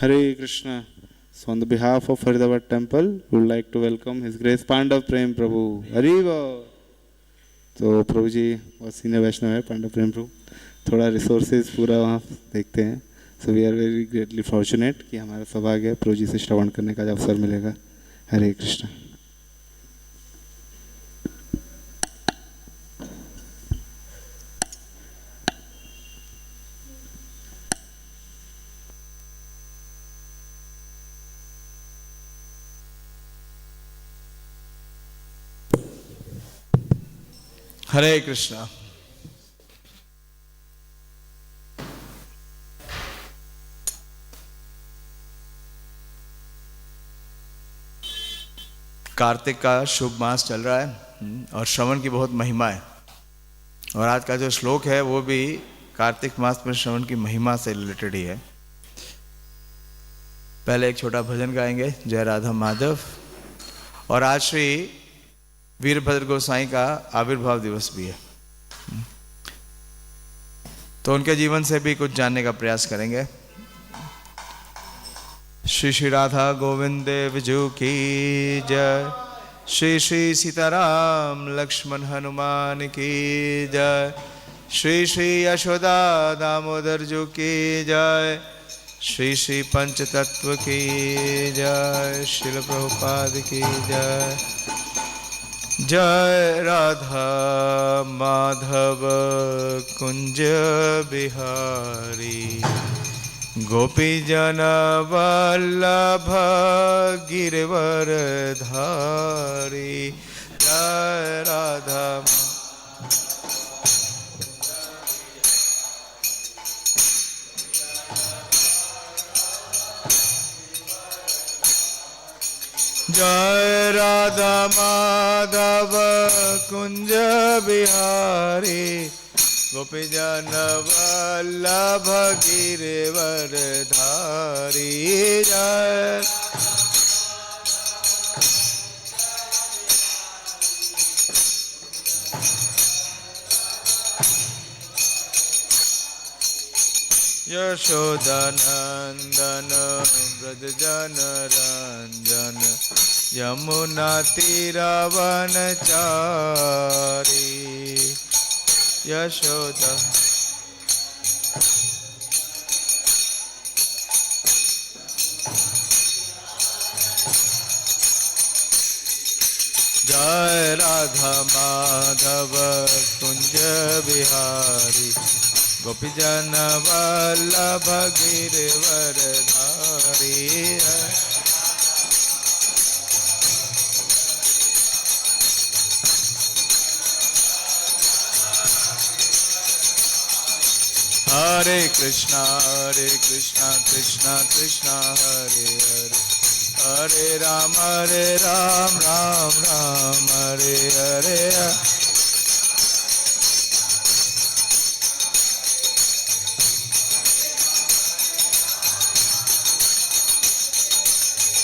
Hare Krishna. So on the behalf of Faridabad Temple, we would like to welcome His Grace Pandav Prem Prabhu. Hariva. तो प्रभु जी बहुत senior वैष्णव है पांडव प्रेम प्रभु, थोड़ा resources पूरा वहाँ देखते हैं. So we are very greatly fortunate कि हमारा सौभाग्य प्रभु जी से श्रवण करने का अवसर मिलेगा. हरे कृष्ण. हरे कृष्णा. कार्तिक का शुभ मास चल रहा है और श्रवण की बहुत महिमा है. और आज का जो श्लोक है वो भी कार्तिक मास में श्रवण की महिमा से रिलेटेड ही है. पहले एक छोटा भजन गाएंगे, जय राधा माधव. और आज श्री वीरभद्र गोसाई का आविर्भाव दिवस भी है, तो उनके जीवन से भी कुछ जानने का प्रयास करेंगे. श्री श्री राधा गोविंद विजू की जय. श्री श्री सीताराम लक्ष्मण हनुमान की जय. श्री श्री यशोदा दामोदर जी की जय. श्री श्री पंचतत्व की जय. श्रील प्रभुपाद की जय. जय राधा माधव कुंज बिहारी गोपी जन वल्लभ गिरवर धारी. जय राधा जय राधा माधव कुंज बिहारी गोपी जन वल्लभ गिरवर धारी. जय यशोदानंदन ब्रज जन रंजन यमुना तीरावन चारी. यशोदा जय राधा माधव कुंज बिहारी गोपी जन वल्लभ गिरवर धारी. हरे कृष्णा कृष्णा कृष्णा हरे हरे हरे राम राम राम हरे हरे.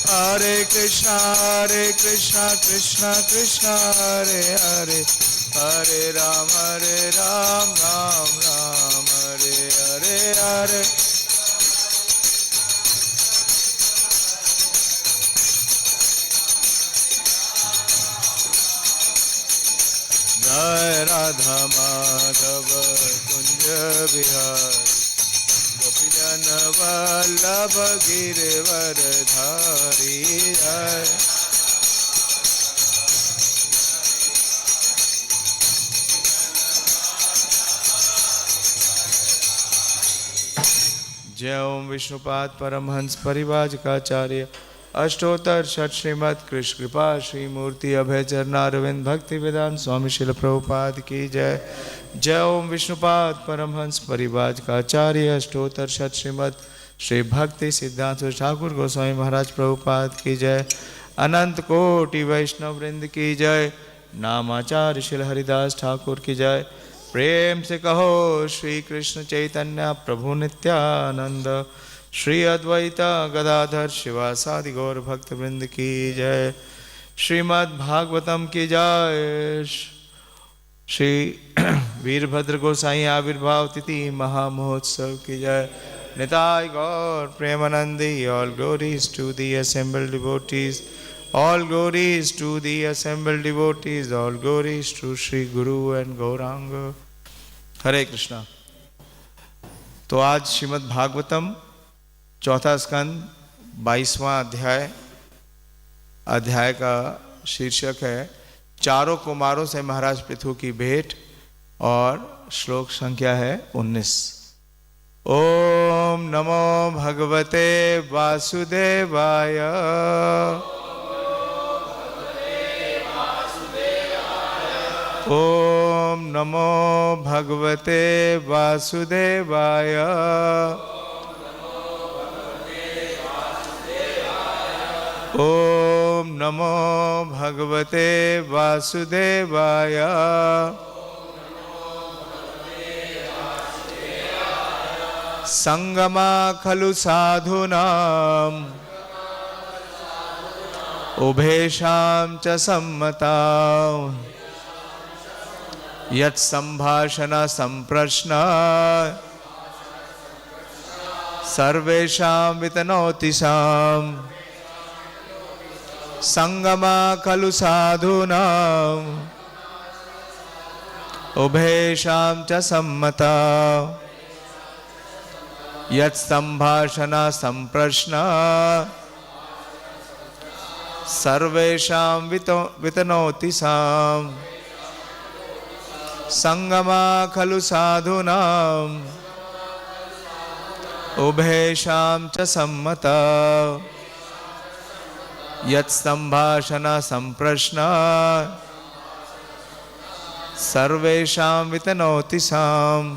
हरे कृष्णा कृष्णा कृष्णा हरे हरे हरे राम राम राम हरे हरे हरे. जय राधा माधव कुंज बिहारी गोपी जन वल्लभ गिरवर धारी. जय जय ओम विष्णुपाद परमहंस परिवाजकाचार्य अष्टोत्तर षट श्रीमद कृष्ण कृपा श्री मूर्ति अभय चरणारविंद भक्ति वेदांत स्वामी शिल प्रभुपाद की जय. जय ओम विष्णुपाद परमहंस परिवाजकाचार्य अष्टोत्तर षट श्रीमद श्री भक्ति सिद्धांत ठाकुर गोस्वामी महाराज प्रभुपाद की जय. अनंत कोटि वैष्णव वृंद की जय. नामाचार्य शिल हरिदास ठाकुर की जय. प्रेम से कहो श्री कृष्ण चैतन्य प्रभु नित्यानंद श्री अद्वैत गदाधर शिवासादि गौर भक्त वृंद की जय. श्रीमद् भागवतम की जय. श्री वीरभद्र गोसाई आविर्भाव तिथि महामहोत्सव की जय. Nitai Gaur Premanandi. All glories to the assembled devotees. All glories to the assembled devotees. All glories to Sri Guru and Gauranga. Hare Krishna. तो आज श्रीमद् भागवतम चौथा स्कंद 22वां अध्याय का शीर्षक है चारों कुमारों से महाराज पृथु की भेंट और श्लोक संख्या है 19। ओम नमो भगवते वासुदेवाय। ओम नमो भगवते वासुदेवाय। ओम नमो भगवते वासुदेवाय। संगमा खलु साधूनां उभयेषां च सम्मता यत् संभाषण संप्रश्न सर्वेषां वितनोति साम्। संगमा खलु साधूनां उभयेषां च सम्मता यत् संभाषण संप्रश्न सर्वेषां वितनोति साम्। संगमा खलु साधूनां उभयेषां च सम्मता यत् संभाषण संप्रश्न सर्वेषां वितनोति साम्।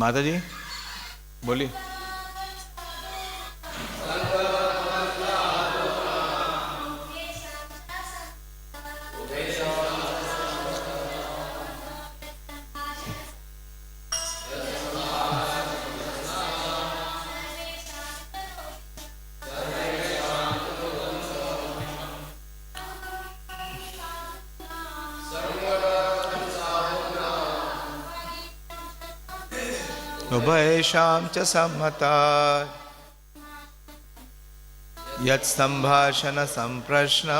माता जी बोली। उभयेषां च सम्मता यत् संभाषण संप्रश्न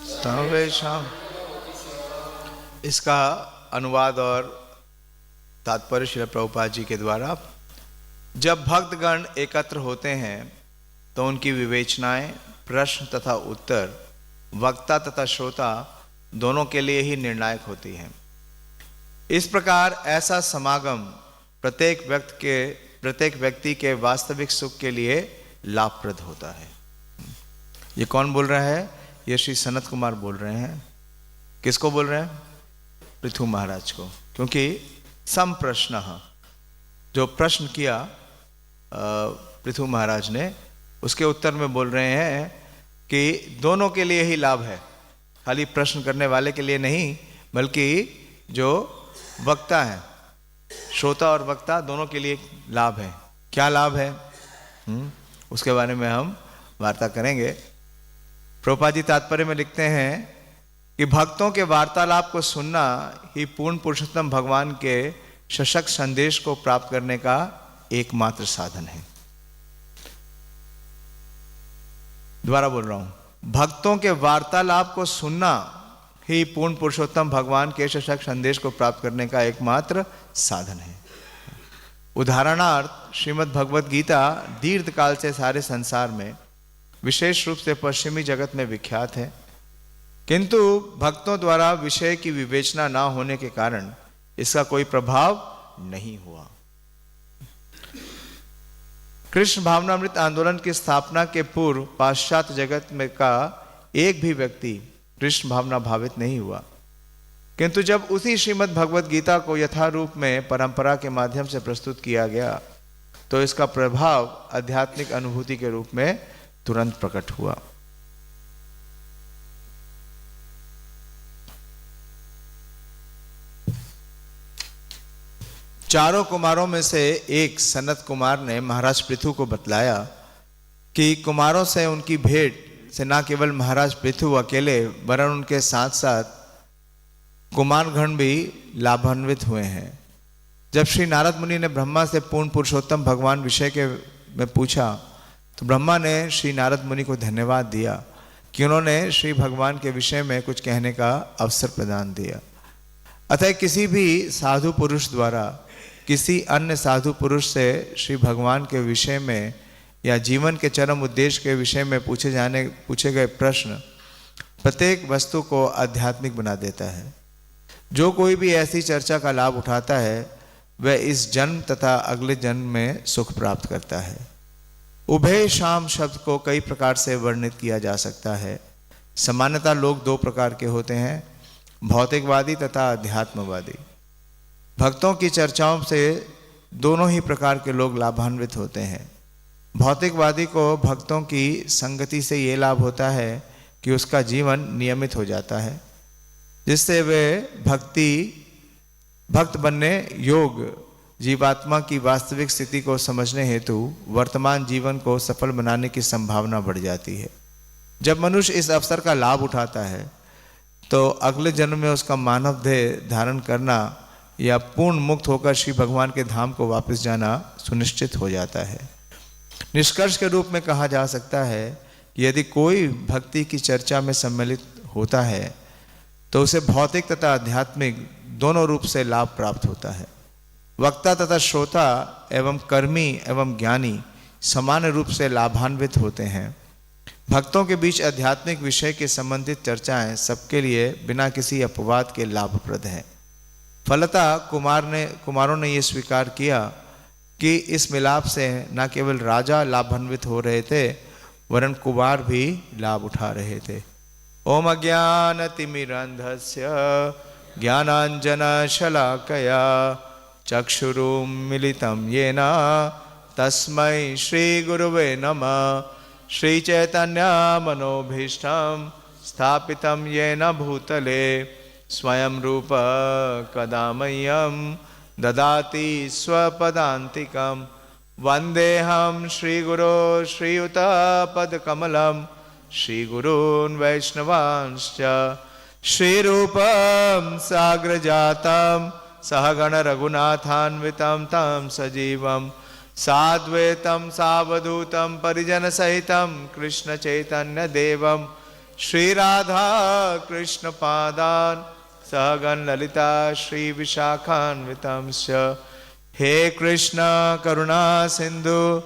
सर्वेषां। इसका अनुवाद और तात्पर्य श्रील प्रभुपाद जी के द्वारा। जब भक्तगण एकत्र होते हैं तो उनकी विवेचनाएं, प्रश्न तथा उत्तर वक्ता तथा श्रोता दोनों के लिए ही निर्णायक होती हैं। इस प्रकार ऐसा समागम प्रत्येक व्यक्ति के वास्तविक सुख के लिए लाभप्रद होता है। ये कौन बोल रहा है? ये श्री सनत कुमार बोल रहे हैं। किसको बोल रहे हैं? पृथु महाराज को। क्योंकि संप्रश्न, जो प्रश्न किया पृथु महाराज ने, उसके उत्तर में बोल रहे हैं कि दोनों के लिए ही लाभ है, खाली प्रश्न करने वाले के लिए नहीं, बल्कि जो वक्ता है, श्रोता और वक्ता दोनों के लिए लाभ है। क्या लाभ है उसके बारे में हम वार्ता करेंगे। प्रभुपाद जी तात्पर्य में लिखते हैं कि भक्तों के वार्तालाप को सुनना ही पूर्ण पुरुषोत्तम भगवान के सशक्त संदेश को प्राप्त करने का एकमात्र साधन है। दोबारा बोल रहा हूं, भक्तों के वार्तालाप को सुनना ही पूर्ण पुरुषोत्तम भगवान के सशक्त संदेश को प्राप्त करने का एकमात्र साधन है। उदाहरणार्थ श्रीमद् भगवद गीता दीर्घ काल से सारे संसार में, विशेष रूप से पश्चिमी जगत में विख्यात है, किंतु भक्तों द्वारा विषय की विवेचना न होने के कारण इसका कोई प्रभाव नहीं हुआ। कृष्ण भावनामृत आंदोलन की स्थापना के पूर्व पाश्चात्य जगत में का एक भी व्यक्ति कृष्ण भावना भावित नहीं हुआ, किंतु जब उसी श्रीमद् भगवद गीता को यथारूप में परंपरा के माध्यम से प्रस्तुत किया गया तो इसका प्रभाव आध्यात्मिक अनुभूति के रूप में तुरंत प्रकट हुआ। चारों कुमारों में से एक सनत कुमार ने महाराज पृथु को बतलाया कि कुमारों से उनकी भेंट से न केवल महाराज पृथु अकेले वरन उनके साथ साथ कुमारगण भी लाभान्वित हुए हैं। जब श्री नारद मुनि ने ब्रह्मा से पूर्ण पुरुषोत्तम भगवान विषय के में पूछा तो ब्रह्मा ने श्री नारद मुनि को धन्यवाद दिया कि उन्होंने श्री भगवान के विषय में कुछ कहने का अवसर प्रदान दिया। अतः किसी भी साधु पुरुष द्वारा किसी अन्य साधु पुरुष से श्री भगवान के विषय में या जीवन के चरम उद्देश्य के विषय में पूछे गए प्रश्न प्रत्येक वस्तु को आध्यात्मिक बना देता है। जो कोई भी ऐसी चर्चा का लाभ उठाता है वह इस जन्म तथा अगले जन्म में सुख प्राप्त करता है। उभय शाम शब्द को कई प्रकार से वर्णित किया जा सकता है। सामान्यतः लोग दो प्रकार के होते हैं, भौतिकवादी तथा अध्यात्मवादी। भक्तों की चर्चाओं से दोनों ही प्रकार के लोग लाभान्वित होते हैं। भौतिकवादी को भक्तों की संगति से ये लाभ होता है कि उसका जीवन नियमित हो जाता है, जिससे वे भक्त बनने योग जीवात्मा की वास्तविक स्थिति को समझने हेतु वर्तमान जीवन को सफल बनाने की संभावना बढ़ जाती है। जब मनुष्य इस अवसर का लाभ उठाता है तो अगले जन्म में उसका मानव देह धारण करना या पूर्ण मुक्त होकर श्री भगवान के धाम को वापस जाना सुनिश्चित हो जाता है। निष्कर्ष के रूप में कहा जा सकता है कि यदि कोई भक्ति की चर्चा में सम्मिलित होता है तो उसे भौतिक तथा आध्यात्मिक दोनों रूप से लाभ प्राप्त होता है। वक्ता तथा श्रोता एवं कर्मी एवं ज्ञानी समान रूप से लाभान्वित होते हैं। भक्तों के बीच आध्यात्मिक विषय के संबंधित चर्चाएं सबके लिए बिना किसी अपवाद के लाभप्रद हैं। फलतः कुमारों ने यह स्वीकार किया कि इस मिलाप से न केवल राजा लाभान्वित हो रहे थे वरन कुमार भी लाभ उठा रहे थे। ओम अज्ञानतिमिरन्धस्य ज्ञानाञ्जनशलाकया चक्षुरुन्मीलितं येन तस्मै श्रीगुरुवे नमः। श्रीचैतन्यमनोभीष्टं स्थापितं येन भूतले स्वयं रूप कदा मह्यं ददाति स्वपदान्तिकं। वन्देऽहं श्रीगुरो श्रीयुतपदकमलं श्रीगुरून् वैष्णवांश्च। श्रीरूपं साग्रजातं सहगण रघुनाथान्वितं तं सजीवं साद्वैतं सावधूतं परिजनसहितं कृष्णचैतन्यदेवं श्रीराधा कृष्णपादान् सहगण ललिता श्रीविशाखान्वितंश्च। हे कृष्ण करुणा सिंधु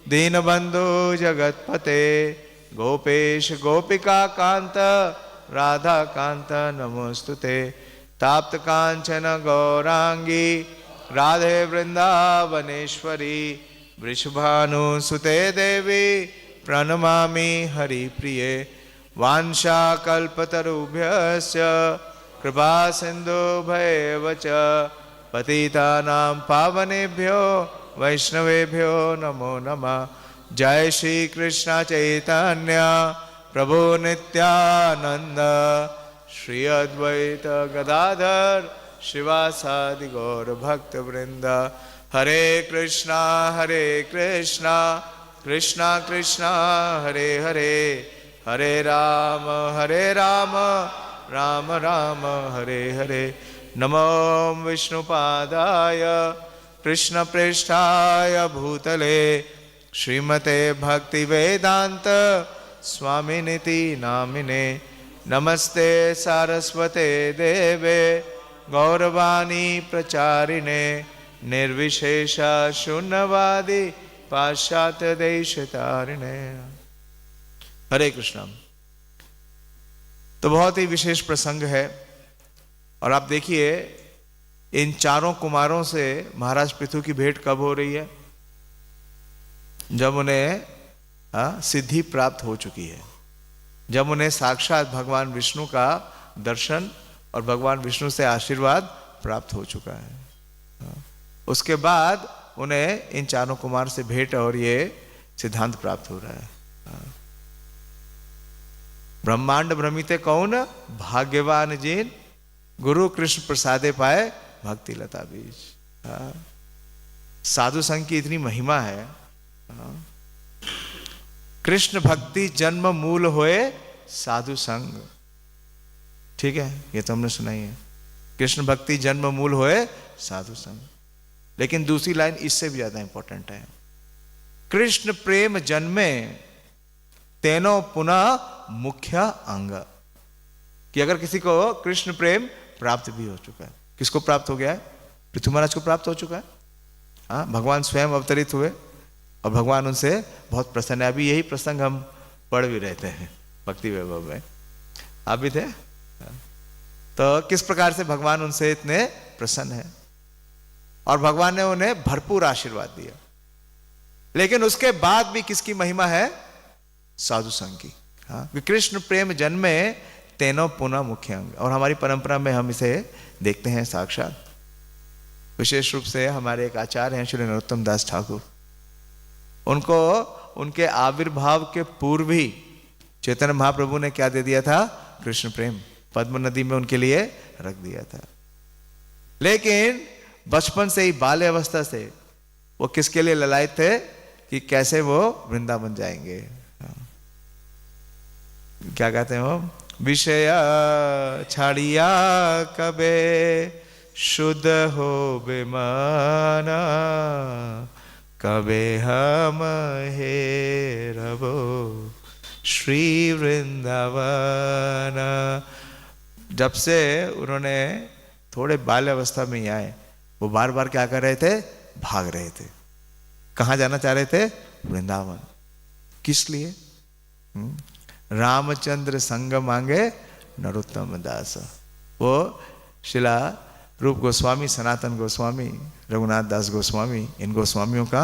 दीनबंधु जगत्पते गोपेश गोपिका कांत राधा कांत नमोस्तुते। ताप्त कांचन गौरांगी राधे वृंदावनेश्वरी वृषभानुसुते देवी प्रणमामि हरिप्रिये। वाञ्छाकल्पतरुभ्यश्च कृपा सिन्धुभ्येव च पतितानां पावनेभ्यो वैष्णवेभ्यो नमो नमः। जय श्री कृष्ण चैतन्य प्रभु नित्यानंद श्री अद्वैत गदाधर श्रीवासादि गौर भक्त वृंद। हरे कृष्णा कृष्णा कृष्णा हरे हरे, हरे राम राम राम हरे हरे। नमो विष्णुपादाय कृष्णप्रेष्ठाय भूतले श्रीमते भक्ति वेदांत स्वामिनिति नामिने। नमस्ते सारस्वते देवे गौरवाणी प्रचारिणे निर्विशेष शून्यवादी पाश्चात्य देशतारिणे। हरे कृष्ण। तो बहुत ही विशेष प्रसंग है और आप देखिए इन चारों कुमारों से महाराज पृथु की भेंट कब हो रही है? जब उन्हें सिद्धि प्राप्त हो चुकी है, जब उन्हें साक्षात भगवान विष्णु का दर्शन और भगवान विष्णु से आशीर्वाद प्राप्त हो चुका है। उसके बाद उन्हें इन चारों कुमार से भेंट और ये सिद्धांत प्राप्त हो रहा है। ब्रह्मांड भ्रमिते कौन भाग्यवान जिन गुरु कृष्ण प्रसादे पाए भक्ति लता बीज। साधु संघ की इतनी महिमा है। कृष्ण भक्ति जन्म मूल होए साधु संग। ठीक है, ये तो हमने सुना ही है, कृष्ण भक्ति जन्म मूल होए साधु संग। लेकिन दूसरी लाइन इससे भी ज्यादा इंपॉर्टेंट है, कृष्ण प्रेम जन्मे तेनो पुनः मुख्य अंग। कि अगर किसी को कृष्ण प्रेम प्राप्त भी हो चुका है, किसको प्राप्त हो गया है? पृथु महाराज को प्राप्त हो चुका है। हाँ, भगवान स्वयं अवतरित हुए और भगवान उनसे बहुत प्रसन्न है। अभी यही प्रसंग हम पढ़ भी रहते हैं भक्ति वैभव में, आप भी थे। तो किस प्रकार से भगवान उनसे इतने प्रसन्न है और भगवान ने उन्हें भरपूर आशीर्वाद दिया। लेकिन उसके बाद भी किसकी महिमा है? साधु संघ की। हाँ, कृष्ण प्रेम जन्मे तेनो पुनः मुख्य अंग। और हमारी परंपरा में हम इसे देखते हैं साक्षात। विशेष रूप से हमारे एक आचार्य हैं श्री नरोत्तम दास ठाकुर, उनको उनके आविर्भाव के पूर्व ही चैतन्य महाप्रभु ने क्या दे दिया था? कृष्ण प्रेम पद्म नदी में उनके लिए रख दिया था। लेकिन बचपन से ही, बाल्य अवस्था से वो किसके लिए ललायत थे? कि कैसे वो वृंदावन जाएंगे। क्या कहते हैं वो? विषय छाड़िया कबे शुद्ध हो बेमाना, कबे हम हे रबो श्री वृंदावन। जब से उन्होंने थोड़े बाल्य अवस्था में ही आए, वो बार बार क्या कर रहे थे? भाग रहे थे। कहाँ जाना चाह रहे थे? वृंदावन। किस लिए? रामचंद्र संग मांगे नरोत्तम दास। वो शिला रूप गोस्वामी, सनातन गोस्वामी, रघुनाथ दास गोस्वामी, इन गोस्वामियों का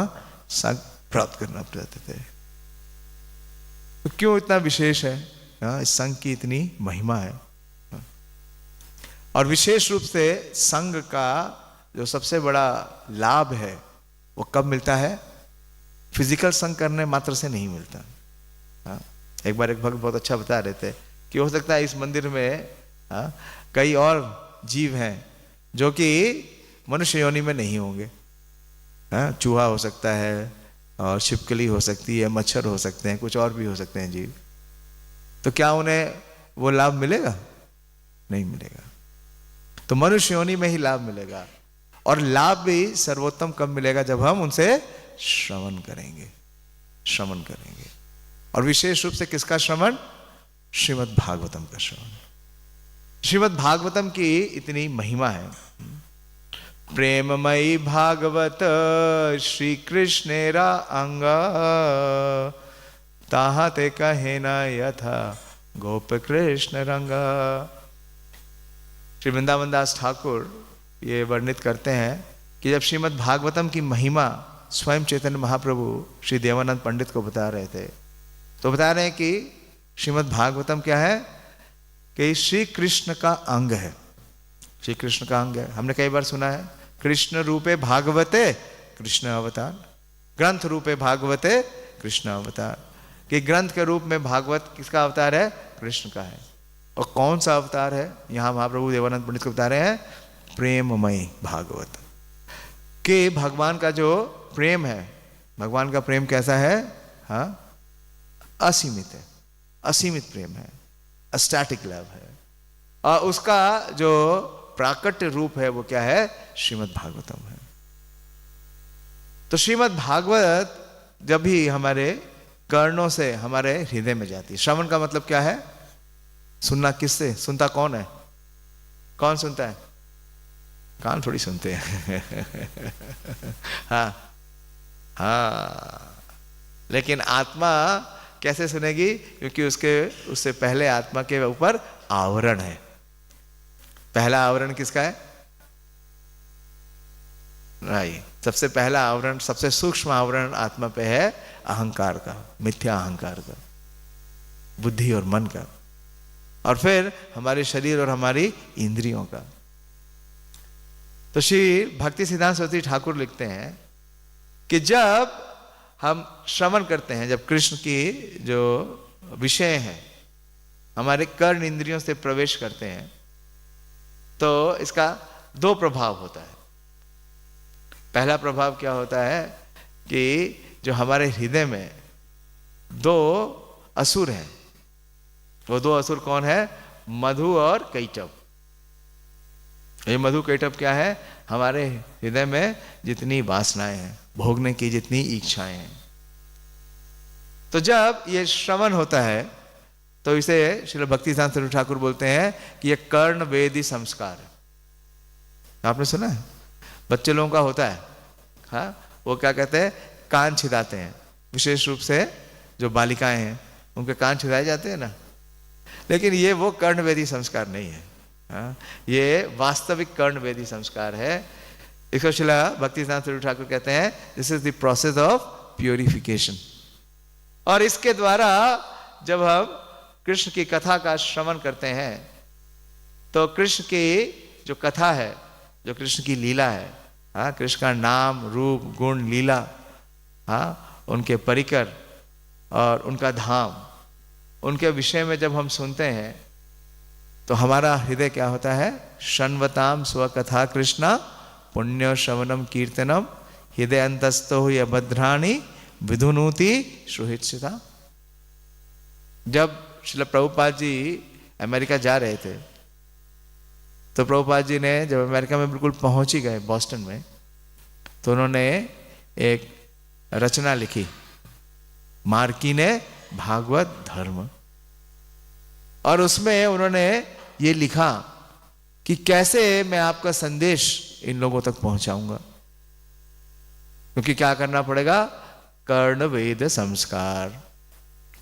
संग प्राप्त करना चाहते थे। तो क्यों इतना विशेष है? इस संघ की इतनी महिमा है। और विशेष रूप से संघ का जो सबसे बड़ा लाभ है वो कब मिलता है? फिजिकल संघ करने मात्र से नहीं मिलता। एक बार एक भक्त बहुत अच्छा बता रहे थे कि हो सकता है इस मंदिर में कई और जीव हैं जो कि मनुष्य योनि में नहीं होंगे। चूहा हो सकता है, और छिपकली हो सकती है, मच्छर हो सकते हैं, कुछ और भी हो सकते हैं जीव। तो क्या उन्हें वो लाभ मिलेगा? नहीं मिलेगा। तो मनुष्य योनि में ही लाभ मिलेगा। और लाभ भी सर्वोत्तम कब मिलेगा? जब हम उनसे श्रवण करेंगे। श्रवण करेंगे, और विशेष रूप से किसका श्रवण? श्रीमद् भागवतम का श्रवण। श्रीमद् भागवतम की इतनी महिमा है। प्रेममयी भागवत श्री कृष्णेरा अंग, ताहा ते कहे न यथा गोप कृष्ण रंगा। श्री वृंदावन दास ठाकुर ये वर्णित करते हैं कि जब श्रीमद् भागवतम की महिमा स्वयं चैतन्य महाप्रभु श्री देवानंद पंडित को बता रहे थे, तो बता रहे हैं कि श्रीमद् भागवतम क्या है? कि श्री कृष्ण का अंग है। श्री कृष्ण का अंग है। हमने कई बार सुना है, कृष्ण रूपे भागवते कृष्ण अवतार, ग्रंथ रूपे भागवते कृष्ण अवतार। कि ग्रंथ के रूप में भागवत किसका अवतार है? कृष्ण का है। और कौन सा अवतार है? यहाँ महाप्रभु देवानंद पंडित को बता रहे हैं, प्रेममयी भागवत। कि भगवान का जो प्रेम है, भगवान का प्रेम कैसा है? हाँ, असीमित है, असीमित प्रेम है, अस्टैटिक लव है। और उसका जो प्राकट्य रूप है वो क्या है? श्रीमद् भागवतम है। तो श्रीमद् भागवत जब भी हमारे कर्णों से हमारे हृदय में जाती है, श्रवण का मतलब क्या है? सुनना। किससे सुनता? कौन है? कौन सुनता है? कान थोड़ी सुनते हैं। हाँ हाँ, लेकिन आत्मा कैसे सुनेगी? क्योंकि उससे पहले आत्मा के ऊपर आवरण है। पहला आवरण किसका है? राइट, सबसे पहला आवरण, सबसे सूक्ष्म आवरण आत्मा पे है अहंकार का, मिथ्या अहंकार का, बुद्धि और मन का, और फिर हमारे शरीर और हमारी इंद्रियों का। तो श्री भक्ति सिद्धांत सरस्वती ठाकुर लिखते हैं कि जब हम श्रवण करते हैं, जब कृष्ण की जो विषय है हमारे कर्ण इंद्रियों से प्रवेश करते हैं, तो इसका दो प्रभाव होता है। पहला प्रभाव क्या होता है कि जो हमारे हृदय में दो असुर हैं, वो दो असुर कौन है? मधु और कैटभ। ये मधु कैटभ क्या है? हमारे हृदय में जितनी वासनाएं हैं, भोगने की जितनी इच्छाएं हैं। तो जब ये श्रवण होता है तो इसे श्रील भक्ति सिद्धांत सरस्वती ठाकुर बोलते हैं कि ये कर्ण वेदी संस्कार है। आपने सुना है? बच्चे लोगों का होता है, हाँ, वो क्या कहते हैं? कान छिदाते हैं। विशेष रूप से जो बालिकाएं हैं उनके कान छिदाए जाते हैं ना, लेकिन ये वो कर्ण वेदी संस्कार नहीं है, हाँ, ये वास्तविक कर्ण वेदी संस्कार है। इसको शिला भक्ति सिद्धांत सरस्वती ठाकुर कहते हैं this is the process of purification. और इसके द्वारा जब हम कृष्ण की कथा का श्रवण करते हैं तो कृष्ण की जो कथा है, जो कृष्ण की लीला है, हाँ, कृष्ण का नाम, रूप, गुण, लीला, हाँ, उनके परिकर और उनका धाम, उनके विषय में जब हम सुनते हैं तो हमारा हृदय क्या होता है? शण्वताम स्वकथा कृष्णा पुण्य श्रवणम कीर्तनम हृदय अंतस्थो हुई अभद्राणी विधुनूति श्रुहित्सिता। जब श्रील प्रभुपाद जी अमेरिका जा रहे थे तो प्रभुपाद जी ने जब अमेरिका में बिल्कुल पहुंच ही गए, बॉस्टन में, तो उन्होंने एक रचना लिखी, मार्कीने भागवत धर्म। और उसमें उन्होंने ये लिखा कि कैसे मैं आपका संदेश इन लोगों तक पहुंचाऊंगा, क्योंकि क्या करना पड़ेगा? कर्ण वेद संस्कार।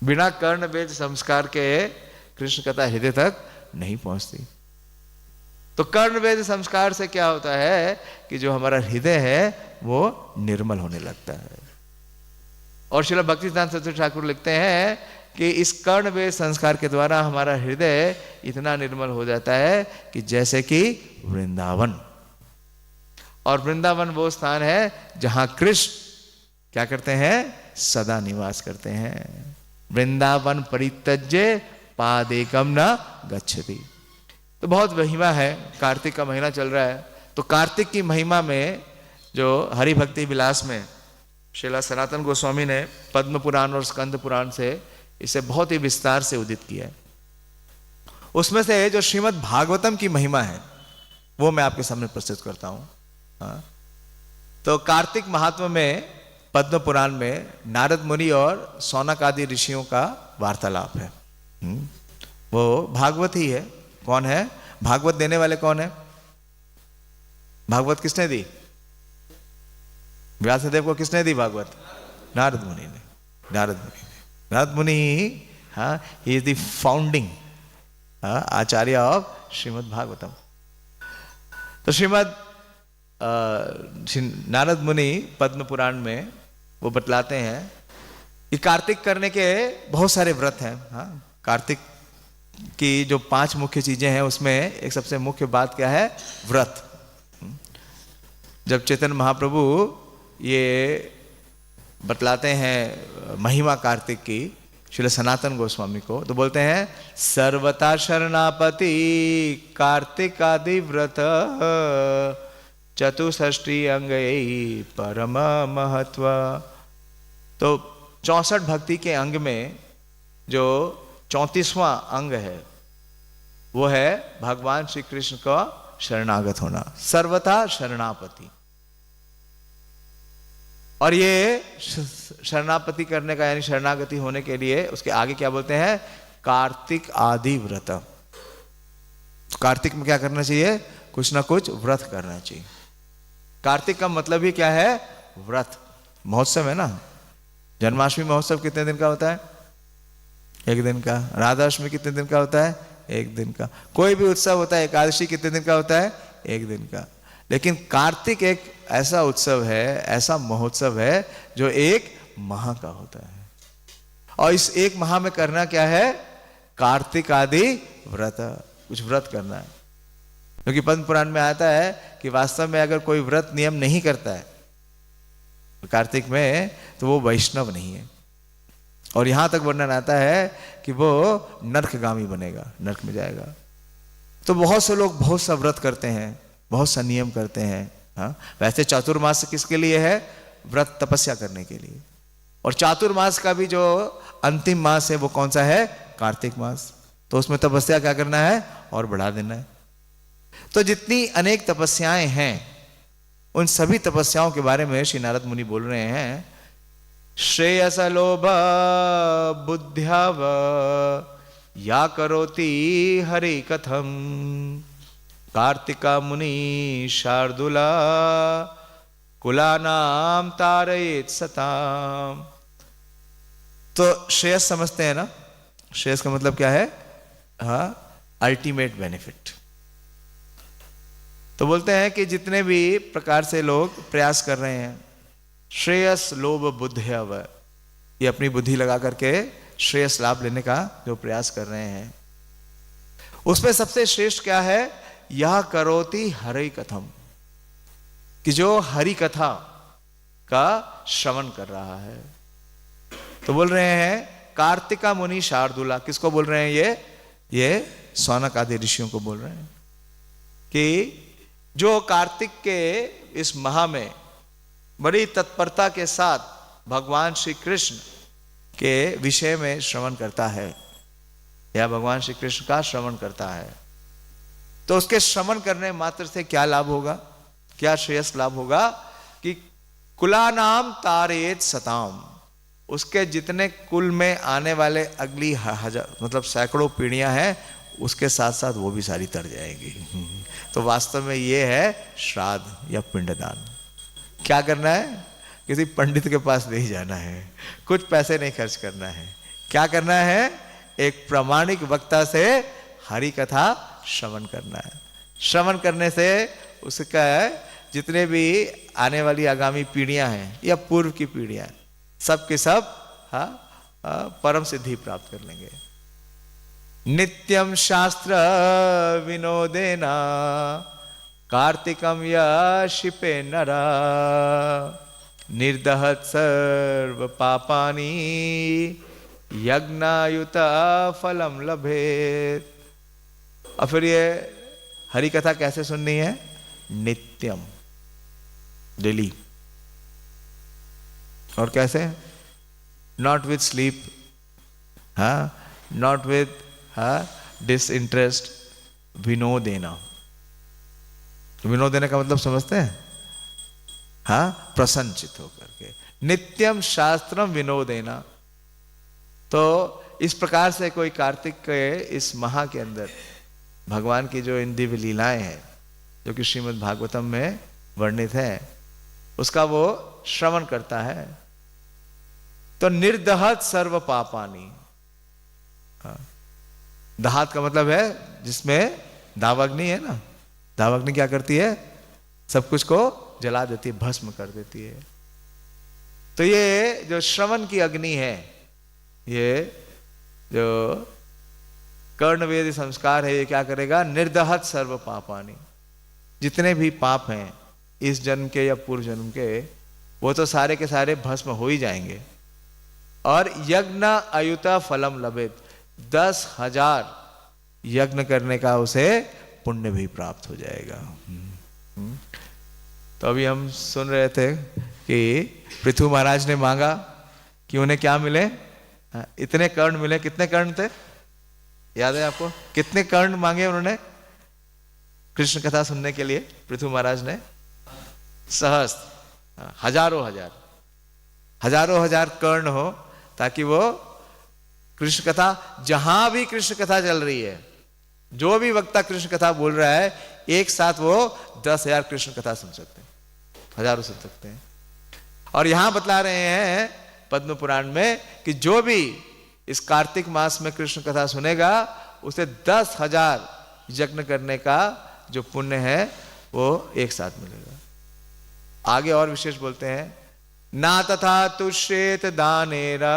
बिना कर्ण वेद संस्कार के कृष्ण कथा हृदय तक नहीं पहुंचती। तो कर्ण वेद संस्कार से क्या होता है कि जो हमारा हृदय है वो निर्मल होने लगता है। और श्रील भक्ति सिद्धांत सरस्वती ठाकुर लिखते हैं कि इस कर्ण वेद संस्कार के द्वारा हमारा हृदय इतना निर्मल हो जाता है कि जैसे कि वृंदावन। और वृंदावन वो स्थान है जहां कृष्ण क्या करते हैं? सदा निवास करते हैं। वृंदावन परित्यज्य पादेकम न गच्छति। तो बहुत महिमा है, कार्तिक का महीना चल रहा है, तो कार्तिक की महिमा में जो हरि भक्ति विलास में श्रीला सनातन गोस्वामी ने पद्म पुराण और स्कंद पुराण से इसे बहुत ही विस्तार से उदित किया है। उसमें से जो श्रीमद् भागवतम की महिमा है वो मैं आपके सामने प्रस्तुत करता हूं। हाँ, तो कार्तिक महात्म्य में पद्म पुराण में नारद मुनि और सौनक आदि ऋषियों का वार्तालाप है। वो भागवत ही है। कौन है भागवत देने वाले? कौन है? भागवत किसने दी? व्यासदेव को किसने दी भागवत? नारद मुनि ने। नारद मुनि, हाँ, he is the founding Acharya of Shrimad Bhagavatam. तो श्रीमद् नारद मुनि पद्म पुराण में वो बतलाते हैं कि कार्तिक करने के बहुत सारे व्रत हैं। हाँ, कार्तिक की जो 5 मुख्य चीजें हैं उसमें एक सबसे मुख्य बात क्या है? व्रत। जब चैतन्य महाप्रभु ये बतलाते हैं महिमा कार्तिक की श्रील सनातन गोस्वामी को, तो बोलते हैं सर्वथा शरणापति कार्तिक आदि व्रत चतुष्षष्टि अंग परम महत्व। तो 64 भक्ति के अंग में जो 34वां अंग है वो है भगवान श्री कृष्ण का शरणागत होना, सर्वथा शरणापति। और ये शरणापति करने का यानी शरणागति होने के लिए उसके आगे क्या बोलते हैं? कार्तिक आदि व्रत। कार्तिक में क्या करना चाहिए? कुछ ना कुछ व्रत करना चाहिए। कार्तिक का मतलब ही क्या है? व्रत। महोत्सव है ना, जन्माष्टमी महोत्सव कितने दिन का होता है? 1 दिन का। राधाष्टमी कितने दिन का होता है? 1 दिन का। कोई भी उत्सव होता है, एकादशी कितने दिन का होता है? 1 दिन का। लेकिन कार्तिक एक ऐसा उत्सव है, ऐसा महोत्सव है जो एक माह का होता है। और इस एक माह में करना क्या है? कार्तिक आदि व्रत, कुछ व्रत करना है। क्योंकि पद्म पुराण में आता है कि वास्तव में अगर कोई व्रत नियम नहीं करता है कार्तिक में तो वो वैष्णव नहीं है। और यहां तक वर्णन आता है कि वो नरकगामी बनेगा, नरक में जाएगा। तो बहुत से लोग बहुत सा व्रत करते हैं, बहुत सा नियम करते हैं। हाँ, वैसे चातुर्मास किसके लिए है? व्रत तपस्या करने के लिए। और चातुर्मास का भी जो अंतिम मास है वो कौन सा है? कार्तिक मास। तो उसमें तपस्या क्या करना है? और बढ़ा देना है। तो जितनी अनेक तपस्याएं हैं उन सभी तपस्याओं के बारे में श्री नारद मुनि बोल रहे हैं। श्रेयस लोभ बुद्ध्याव या करोति हरि कथम कार्तिका मुनि शार्दुला कुलानाम तारयेत सताम। तो श्रेयस समझते हैं ना? श्रेयस का मतलब क्या है? हाँ, अल्टीमेट बेनिफिट। तो बोलते हैं कि जितने भी प्रकार से लोग प्रयास कर रहे हैं, श्रेयस लोभ बुद्ध्यव, ये अपनी बुद्धि लगा करके श्रेयस लाभ लेने का जो प्रयास कर रहे हैं, उसमें सबसे श्रेष्ठ क्या है? यह करोति हरि कथम, कि जो हरि कथा का श्रवण कर रहा है। तो बोल रहे हैं कार्तिका मुनि शार्दुला। किसको बोल रहे हैं? ये सौनक आदि ऋषियों को बोल रहे हैं कि जो कार्तिक के इस माह में बड़ी तत्परता के साथ भगवान श्री कृष्ण के विषय में श्रवण करता है या भगवान श्री कृष्ण का श्रवण करता है, तो उसके श्रवण करने मात्र से क्या लाभ होगा? क्या श्रेयस लाभ होगा? कि कुलानाम तारेत सताम, उसके जितने कुल में आने वाले अगली हजार मतलब सैकड़ों पीढ़ियां हैं उसके साथ साथ वो भी सारी तर जाएगी। तो वास्तव में ये है श्राद्ध या पिंडदान। क्या करना है? किसी पंडित के पास नहीं जाना है, कुछ पैसे नहीं खर्च करना है। क्या करना है? एक प्रामाणिक वक्ता से हरि कथा श्रवण करना है। श्रवण करने से उसका जितने भी आने वाली आगामी पीढ़ियां हैं या पूर्व की पीढ़ियां, सब के सब परम सिद्धि प्राप्त कर लेंगे। नित्यम शास्त्र विनोदेना कार्तिकम यशिपे नरा निर्दहत सर्व पापानि यज्ञायुत फलम लभेत। और फिर ये हरि कथा कैसे सुननी है? नित्यम, डेली। और कैसे? Not with sleep, not with disinterest, विनोदेना। विनोदेना का मतलब समझते हैं? प्रसन्नचित होकर के। नित्यम शास्त्रम विनोदेना। तो इस प्रकार से कोई कार्तिक के इस माह के अंदर भगवान की जो इन दिव्य लीलाएं हैं जो कि श्रीमद् भागवतम में वर्णित है, उसका वो श्रवण करता है। तो निर्दहत सर्व पापानि। दहात का मतलब है जिसमें दावाग्नि है ना, दावाग्नि क्या करती है? सब कुछ को जला देती है, भस्म कर देती है। तो ये जो श्रवण की अग्नि है, ये जो कर्णवेदी संस्कार है, ये क्या करेगा? निर्दहत सर्व पापानि। जितने भी पाप हैं इस जन्म के या पूर्व जन्म के, वो तो सारे के सारे भस्म हो ही जाएंगे। और यज्ञ अयुता फलम लभेत, 10,000 यज्ञ करने का उसे पुण्य भी प्राप्त हो जाएगा। तो अभी हम सुन रहे थे कि पृथु महाराज ने मांगा कि उन्हें क्या मिले? इतने कर्ण मिले। कितने कर्ण थे? याद है आपको? कितने कर्ण मांगे उन्होंने कृष्ण कथा सुनने के लिए? पृथु महाराज ने सहस्त्र, हजारों हजार कर्ण हो, ताकि वो कृष्ण कथा, जहां भी कृष्ण कथा चल रही है, जो भी वक्ता कृष्ण कथा बोल रहा है, एक साथ वो 10,000 कृष्ण कथा सुन सकते हैं, हजारों सुन सकते हैं। और यहां बतला रहे हैं पद्म पुराण में कि जो भी इस कार्तिक मास में कृष्ण कथा सुनेगा, उसे 10,000 यज्ञ करने का जो पुण्य है वो एक साथ मिलेगा। आगे और विशेष बोलते हैं, ना तथा तुष्येत दानेरा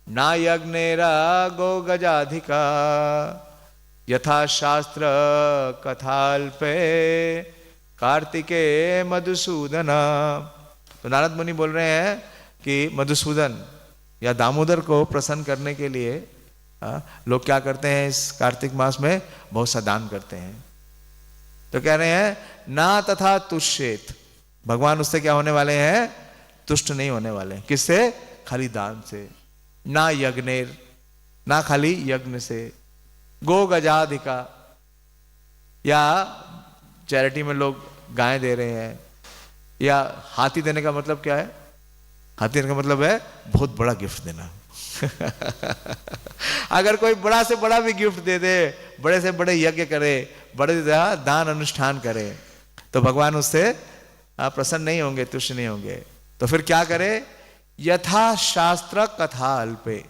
ना यज्ञेरा गो गजाधिका यथा शास्त्र कथाल्पे कार्तिके मधुसूदन। तो नारद मुनि बोल रहे हैं कि मधुसूदन या दामोदर को प्रसन्न करने के लिए लोग क्या करते हैं, इस कार्तिक मास में बहुत सा दान करते हैं। तो कह रहे हैं ना तथा तुष्येत, भगवान उससे क्या होने वाले हैं, तुष्ट नहीं होने वाले। किससे? खाली दान से। ना यज्ञेर, ना खाली यज्ञ से। गो गजाधिका, या चैरिटी में लोग गाय दे रहे हैं, या हाथी देने का मतलब क्या है, हाथी देने का मतलब है बहुत बड़ा गिफ्ट देना। अगर कोई बड़ा से बड़ा भी गिफ्ट दे दे, बड़े से बड़े यज्ञ करे, बड़े से दान अनुष्ठान करे, तो भगवान उससे प्रसन्न नहीं होंगे, तुष्ट नहीं होंगे। तो फिर क्या करे, यथा शास्त्र कथा अल्पे।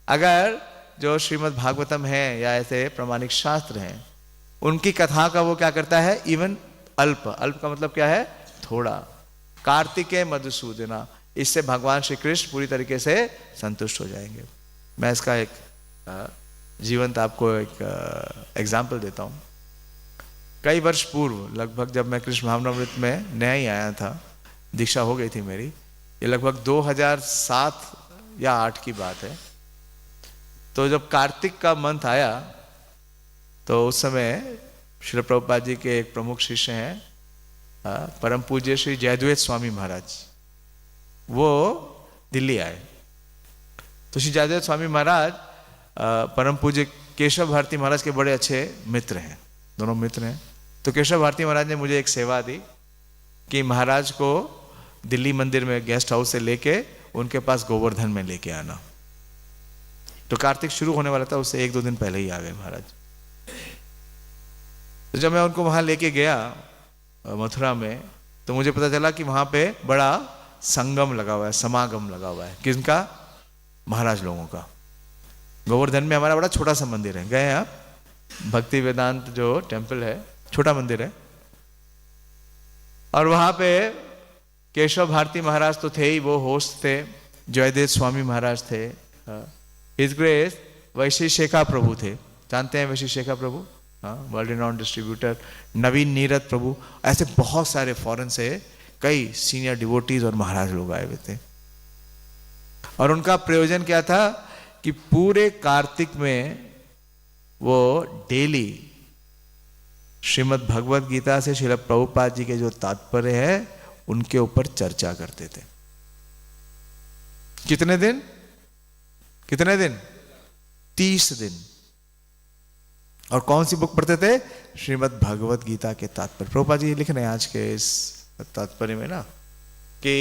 अगर जो श्रीमद् भागवतम है या ऐसे प्रमाणिक शास्त्र हैं, उनकी कथा का वो क्या करता है, इवन अल्प, अल्प का मतलब क्या है, थोड़ा। कार्तिके मधुसूदना, इससे भगवान श्री कृष्ण पूरी तरीके से संतुष्ट हो जाएंगे। मैं इसका एक जीवंत आपको एक एग्जाम्पल देता हूँ। कई वर्ष पूर्व, लगभग जब मैं कृष्ण भावनामृत में नया ही आया था, दीक्षा हो गई थी मेरी, ये लगभग 2007 या 8 की बात है। तो जब कार्तिक का मंथ आया, तो उस समय श्री प्रभुपाद जी के एक प्रमुख शिष्य हैं, परम पूज्य श्री जयद्वैत स्वामी महाराज, वो दिल्ली आए। तो श्री जयद्वैत स्वामी महाराज परम पूज्य केशव भारती महाराज के बड़े अच्छे मित्र हैं, दोनों मित्र हैं। तो केशव भारती महाराज ने मुझे एक सेवा दी कि महाराज को दिल्ली मंदिर में गेस्ट हाउस से लेके उनके पास गोवर्धन में लेके आना। तो कार्तिक शुरू होने वाला था, उससे 1-2 दिन पहले ही आ गए महाराज। तो जब मैं उनको वहां लेके गया मथुरा में, तो मुझे पता चला कि वहां पे बड़ा संगम लगा हुआ है, समागम लगा हुआ है। किसका? महाराज लोगों का। गोवर्धन में हमारा बड़ा छोटा सा मंदिर है, गए आप, भक्ति वेदांत जो टेम्पल है, छोटा मंदिर है। और वहां पे केशव भारती महाराज तो थे ही, वो होस्ट थे। जयदेव स्वामी महाराज थे, हिज ग्रेस वैशी शेखा प्रभु थे, जानते हैं वैशी शेखा प्रभु, वर्ल्ड रिनाउंड डिस्ट्रीब्यूटर। नवीन नीरद प्रभु, ऐसे बहुत सारे फॉरेन से कई सीनियर डिवोटीज और महाराज लोग आए हुए थे। और उनका प्रयोजन क्या था कि पूरे कार्तिक में वो डेली श्रीमद् भगवत गीता से श्रील प्रभुपाद जी के जो तात्पर्य है उनके ऊपर चर्चा करते थे। कितने दिन? 30 दिन। और कौन सी बुक पढ़ते थे? श्रीमद् भगवत गीता के तात्पर्य। प्रभुपाद जी लिख रहे हैं आज के इस तात्पर्य में ना, कि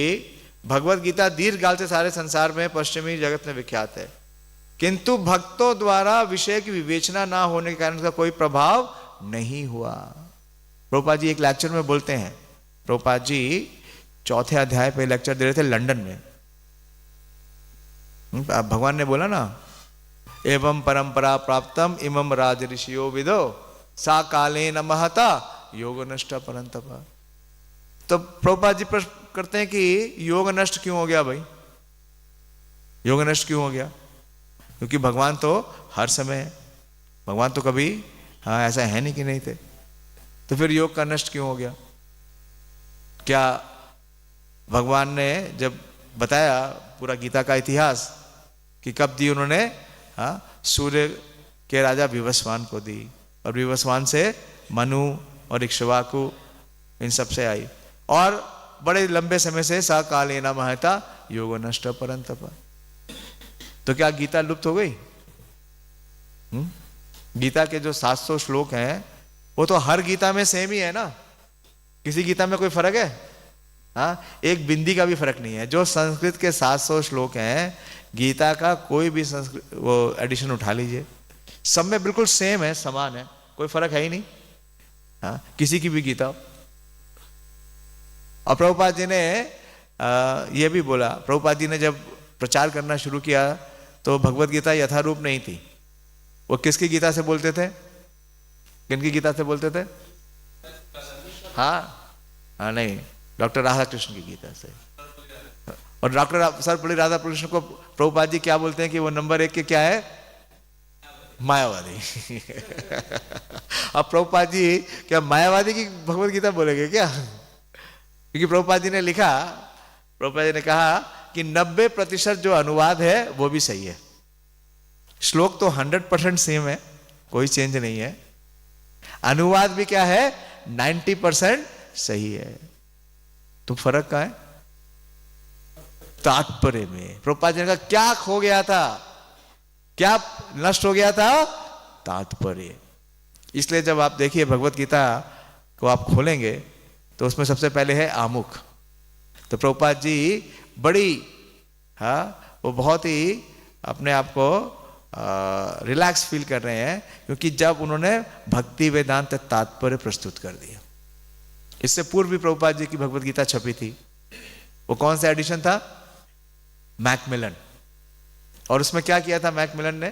भगवत गीता दीर्घकाल से सारे संसार में, पश्चिमी जगत में विख्यात है, किंतु भक्तों द्वारा विषय की विवेचना ना होने के कारण उसका कोई प्रभाव नहीं हुआ। प्रभुपाद जी एक लेक्चर में बोलते हैं, प्रभुपाद जी 4थे अध्याय पे लेक्चर दे रहे थे लंदन में। भगवान ने बोला ना, एवं परंपरा प्राप्तम इमम राज ऋषियो विदो सा कालेन महता योग नष्ट परंतप। तो प्रभुपाद जी प्रश्न करते हैं कि योग नष्ट क्यों हो गया भाई, योग नष्ट क्यों हो गया? क्योंकि भगवान तो हर समय, भगवान तो कभी ऐसा है नहीं कि नहीं थे, तो फिर योग का नष्ट क्यों हो गया? क्या भगवान ने जब बताया पूरा गीता का इतिहास कि कब दी उन्होंने, सूर्य के राजा विवस्वान को दी, और विवस्वान से मनु और इक्ष्वाकु इन सब से आई, और बड़े लंबे समय से सा कालेना महता योग नष्ट परंतप। तो क्या गीता लुप्त हो गई? गीता के जो 700 श्लोक हैं वो तो हर गीता में सेम ही है ना, किसी गीता में कोई फर्क है? एक बिंदी का भी फर्क नहीं है। जो संस्कृत के 700 श्लोक हैं, गीता का कोई भी संस्कृत वो एडिशन उठा लीजिए, सब में बिल्कुल सेम है, समान है, कोई फर्क है ही नहीं, किसी की भी गीता। और प्रभुपाद जी ने ये भी बोला, प्रभुपाद जी ने जब प्रचार करना शुरू किया तो भगवत गीता यथारूप नहीं थी। वो किसकी गीता से बोलते थे? किनकी गीता से बोलते थे? हाँ नहीं, डॉक्टर राधा कृष्ण की गीता से। और डॉक्टर सर्वपल्ली राधाकृष्ण को प्रभुपाद जी क्या बोलते हैं कि वो नंबर 1 के क्या है, मायावादी। अब प्रभुपाद जी क्या मायावादी की भगवत गीता बोलेंगे क्या? क्योंकि प्रभुपाद जी ने लिखा, प्रभुपाद जी ने कहा कि 90% जो अनुवाद है वो भी सही है। श्लोक तो 100% सेम है, कोई चेंज नहीं है। अनुवाद भी क्या है, 90% सही है। तो फर्क क्या है? तात्पर्य में। प्रभुपाद जी ने कहा क्या खो गया था, क्या नष्ट हो गया था? तात्पर्य। इसलिए जब आप देखिए भगवत गीता को आप खोलेंगे तो उसमें सबसे पहले है आमुख। तो प्रभुपाद जी बड़ी वो बहुत ही अपने आप को रिलैक्स फील कर रहे हैं, क्योंकि जब उन्होंने भक्ति वेदांत तात्पर्य प्रस्तुत कर दिया। इससे पूर्व भी प्रभुपाद जी की भगवत गीता छपी थी। वो कौन सा एडिशन था? मैकमिलन। और उसमें क्या किया था मैकमिलन ने?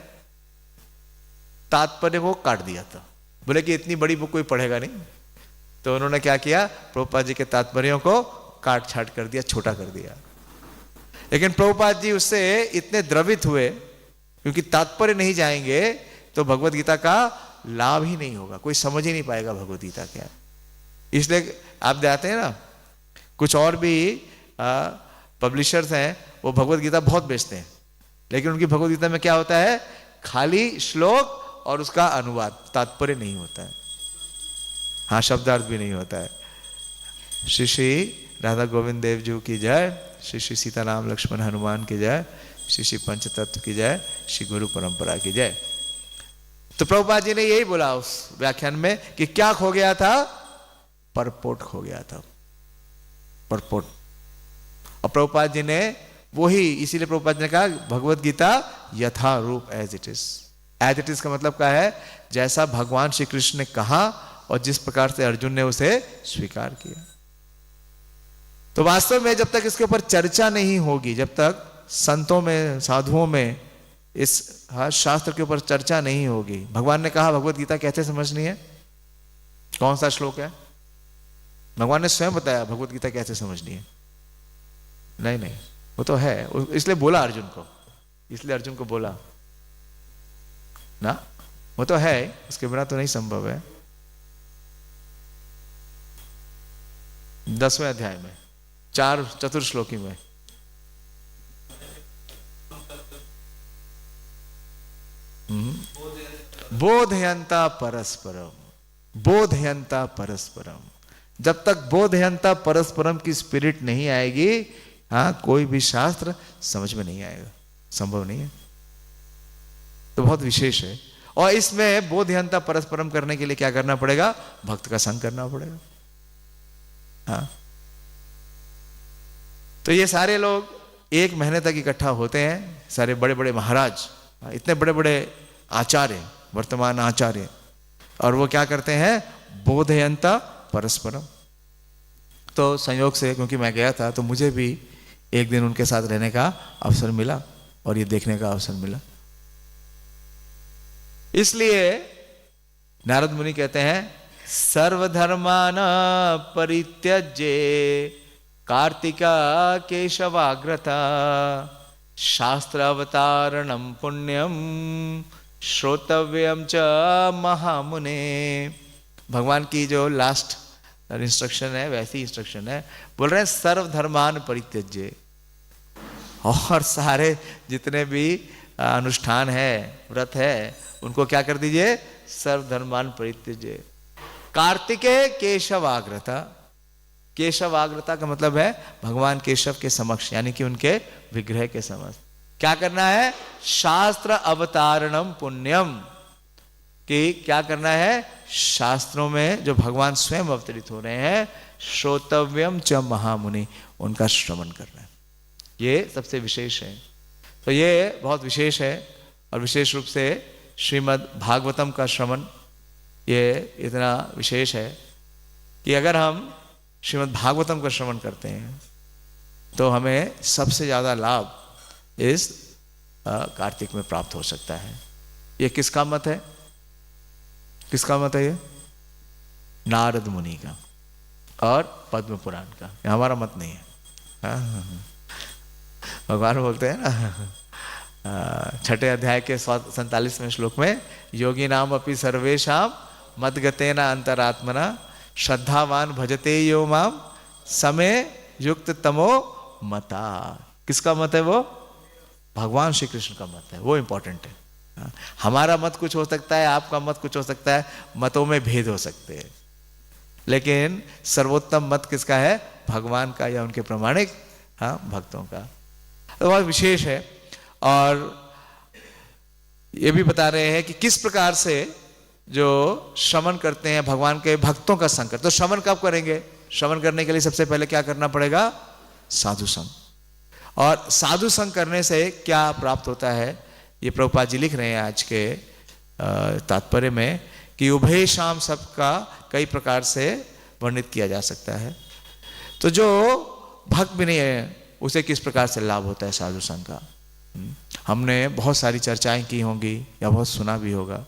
तात्पर्य को काट दिया था। बोले कि इतनी बड़ी बुक कोई पढ़ेगा नहीं, तो उन्होंने क्या किया, प्रभुपाद जी के तात्पर्यों को काट छाट कर दिया, छोटा कर दिया। लेकिन प्रभुपाद जी उससे इतने द्रवित हुए, क्योंकि तात्पर्य नहीं जाएंगे तो भगवत गीता का लाभ ही नहीं होगा, कोई समझ ही नहीं पाएगा भगवत गीता क्या। इसलिए आप जाते हैं ना, कुछ और भी पब्लिशर्स हैं, वो भगवत गीता बहुत बेचते हैं, लेकिन उनकी भगवत गीता में क्या होता है, खाली श्लोक और उसका अनुवाद, तात्पर्य नहीं होता है। हाँ, शब्दार्थ भी नहीं होता है। श्री श्री राधा गोविंद देव जी की जय, श्री श्री सीताराम लक्ष्मण हनुमान की जय, श्री श्री पंचतत्व की जय, श्री गुरु परंपरा की जय। तो प्रभुपाद जी ने यही बोला उस व्याख्यान में कि क्या खो गया था? परपोट खो गया था, परपोट। और प्रभुपाद जी ने वही, इसीलिए प्रभुपाद जी ने कहा भगवत गीता यथा रूप, as it is. As it is का मतलब क्या है? जैसा भगवान श्री कृष्ण ने कहा और जिस प्रकार से अर्जुन ने उसे स्वीकार किया। तो वास्तव में जब तक इसके ऊपर चर्चा नहीं होगी, जब तक संतों में, साधुओं में इस शास्त्र के ऊपर चर्चा नहीं होगी, भगवान ने कहा भगवत गीता कैसे समझनी है, कौन सा श्लोक है, भगवान ने स्वयं बताया भगवत गीता कैसे समझनी है। नहीं नहीं, वो तो है, इसलिए बोला अर्जुन को, इसलिए अर्जुन को बोला ना, वो तो है, उसके बिना तो नहीं संभव है। 10वें अध्याय में 4 चतुर्श्लोकी में बोधयंता परस्परम, बोधयंता परस्परम। जब तक बोधयंता परस्परम की स्पिरिट नहीं आएगी, हाँ, कोई भी शास्त्र समझ में नहीं आएगा, संभव नहीं है। तो बहुत विशेष है। और इसमें बोधयंता परस्परम करने के लिए क्या करना पड़ेगा? भक्त का संग करना पड़ेगा। हाँ, तो ये सारे लोग 1 महीने तक इकट्ठा होते हैं, सारे बड़े बड़े महाराज, इतने बड़े बड़े आचार्य, वर्तमान आचार्य, और वो क्या करते हैं? बोधयंता परस्परम। तो संयोग से, क्योंकि मैं गया था, तो मुझे भी एक दिन उनके साथ रहने का अवसर मिला और ये देखने का अवसर मिला। इसलिए नारद मुनि कहते हैं सर्वधर्मान परित्यज्य कार्तिका केशवाग्रता शास्त्र अवतारणम पुण्यम श्रोतव्यम च महामुने। भगवान की जो लास्ट इंस्ट्रक्शन है वैसी इंस्ट्रक्शन है, बोल रहे हैं सर्वधर्मान परित्यज्य, और सारे जितने भी अनुष्ठान है, व्रत है, उनको क्या कर दीजिए? सर्वधर्मान परित्यज्य। कार्तिके केशवाग्रता, केशवाग्रता का मतलब है भगवान केशव के समक्ष, यानी कि उनके विग्रह के समक्ष क्या करना है? शास्त्र अवतारणम पुण्यम, कि क्या करना है? शास्त्रों में जो भगवान स्वयं अवतरित हो रहे हैं, श्रोतव्यम च महामुनि, उनका श्रवण करना है। ये सबसे विशेष है। तो ये बहुत विशेष है, और विशेष रूप से श्रीमद् भागवतम का श्रवण ये इतना विशेष है कि अगर हम श्रीमद् भागवतम का श्रवण करते हैं तो हमें सबसे ज़्यादा लाभ इस कार्तिक में प्राप्त हो सकता है। ये किसका मत है? किसका मत है ये? नारद मुनि का। और पद्म पुराण का, ये हमारा मत नहीं है। हाँ। भगवान बोलते हैं ना छठे अध्याय के 47वें श्लोक में, योगी नाम अपि सर्वेशाम मद्गतेन अंतरात्मना श्रद्धावान भजते यो माम समय युक्त तमो मता। किसका मत है वो? भगवान श्री कृष्ण का मत है, वो इंपॉर्टेंट है। हमारा मत कुछ हो सकता है, आपका मत कुछ हो सकता है, मतों में भेद हो सकते हैं, लेकिन सर्वोत्तम मत किसका है? भगवान का या उनके प्रमाणिक भक्तों का। तो बहुत विशेष है। और ये भी बता रहे हैं कि किस प्रकार से जो श्रवण करते हैं भगवान के भक्तों का संग। तो श्रवण कब करेंगे? श्रवण करने के लिए सबसे पहले क्या करना पड़ेगा? साधु संग। और साधु संग करने से क्या प्राप्त होता है, ये प्रभुपाद जी लिख रहे हैं आज के तात्पर्य में, कि उभय शाम सबका कई प्रकार से वर्णित किया जा सकता है। तो जो भक्त भी नहीं है उसे किस प्रकार से लाभ होता है साधु संग का। हमने बहुत सारी चर्चाएं की होंगी या बहुत सुना भी होगा।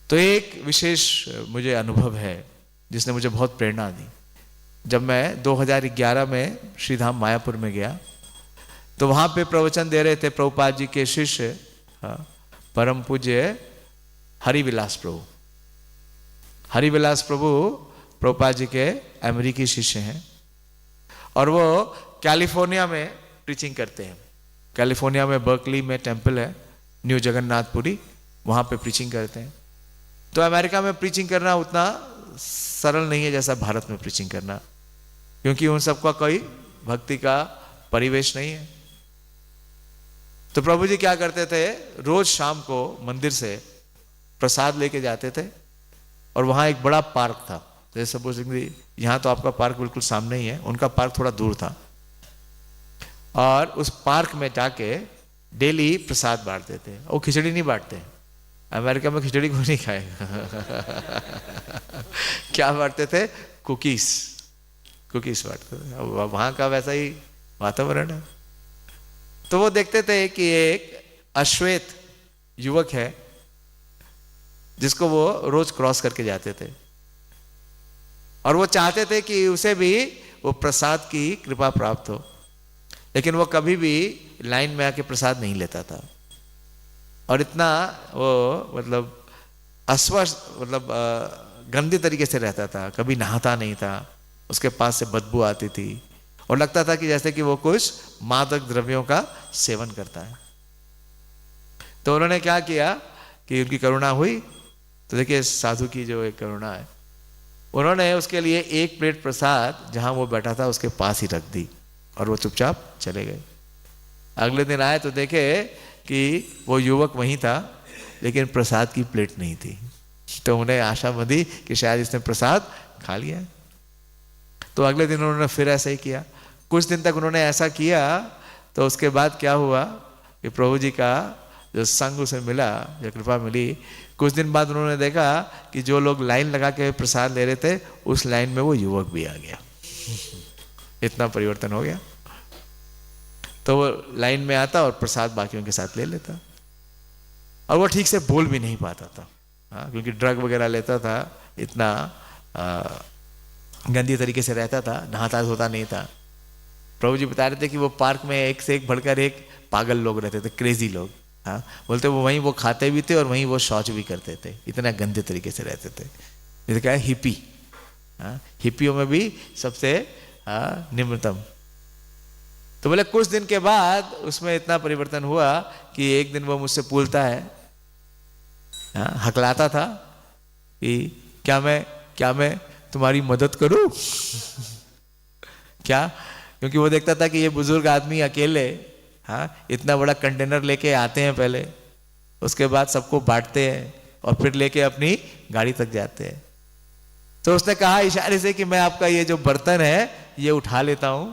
तो एक विशेष मुझे अनुभव है जिसने मुझे बहुत प्रेरणा दी। जब मैं 2011 में श्रीधाम मायापुर में गया तो वहाँ पे प्रवचन दे रहे थे प्रभुपाद जी के शिष्य परम पूज्य हरिविलास प्रभु। हरिविलास प्रभु प्रभुपाद जी के अमेरिकी शिष्य हैं और वो कैलिफोर्निया में प्रीचिंग करते हैं। कैलिफोर्निया में बर्कली में टेम्पल है न्यू जगन्नाथपुरी, वहाँ पे प्रीचिंग करते हैं। तो अमेरिका में प्रीचिंग करना उतना सरल नहीं है जैसा भारत में प्रीचिंग करना, क्योंकि उन सबका कोई भक्ति का परिवेश नहीं है। तो प्रभु जी क्या करते थे, रोज शाम को मंदिर से प्रसाद लेके जाते थे और वहाँ एक बड़ा पार्क था। जैसे सपोज यहाँ तो आपका पार्क बिल्कुल सामने ही है, उनका पार्क थोड़ा दूर था। और उस पार्क में जाके डेली प्रसाद बांटते थे। वो खिचड़ी नहीं बांटते, अमेरिका में खिचड़ी कोई नहीं खाएगा। क्या बांटते थे? कुकीज बांटते थे। वहाँ का वैसा ही वातावरण है। तो वो देखते थे कि एक अश्वेत युवक है जिसको वो रोज क्रॉस करके जाते थे और वो चाहते थे कि उसे भी वो प्रसाद की कृपा प्राप्त हो, लेकिन वो कभी भी लाइन में आके प्रसाद नहीं लेता था। और इतना वो मतलब अस्वस्थ गंदे तरीके से रहता था, कभी नहाता नहीं था, उसके पास से बदबू आती थी और लगता था कि जैसे कि वो कुछ मादक द्रव्यों का सेवन करता है। तो उन्होंने क्या किया कि उनकी करुणा हुई। तो देखिए साधु की जो एक करुणा है, उन्होंने उसके लिए एक प्लेट प्रसाद जहां वो बैठा था उसके पास ही रख दी और वो चुपचाप चले गए। अगले दिन आए तो देखे कि वो युवक वहीं था, लेकिन प्रसाद की प्लेट नहीं थी। तो उन्हें आशा बंधी कि शायद इसने प्रसाद खा लिया है। तो अगले दिन उन्होंने फिर ऐसा ही किया। कुछ दिन तक उन्होंने ऐसा किया तो उसके बाद क्या हुआ कि प्रभु जी का जो संग उसे मिला, जो कृपा मिली, कुछ दिन बाद उन्होंने देखा कि जो लोग लाइन लगा के प्रसाद ले रहे थे उस लाइन में वो युवक भी आ गया। इतना परिवर्तन हो गया। तो वो लाइन में आता और प्रसाद बाकियों के साथ ले लेता और वो ठीक से बोल भी नहीं पाता था, क्योंकि ड्रग वगैरह लेता था, इतना गंदी तरीके से रहता था, नहाता धोता नहीं था। प्रभु जी बता रहे थे कि वो पार्क में एक से एक बढ़कर एक पागल लोग रहते थे, क्रेजी लोग। बोलते वो वहीं वो खाते भी थे और वहीं वो शौच भी करते थे, इतना गंदे तरीके से रहते थे। जैसे क्या है हिप्पी, हिप्पियों में भी सबसे निम्नतम। तो बोले कुछ दिन के बाद उसमें इतना परिवर्तन हुआ कि एक दिन वो मुझसे पूछता है, हकलाता था कि क्या मैं तुम्हारी मदद करूं? क्या? क्योंकि वो देखता था कि ये बुजुर्ग आदमी अकेले इतना बड़ा कंटेनर लेके आते हैं, पहले उसके बाद सबको बांटते हैं और फिर लेके अपनी गाड़ी तक जाते हैं। तो उसने कहा इशारे से कि मैं आपका ये जो बर्तन है ये उठा लेता हूं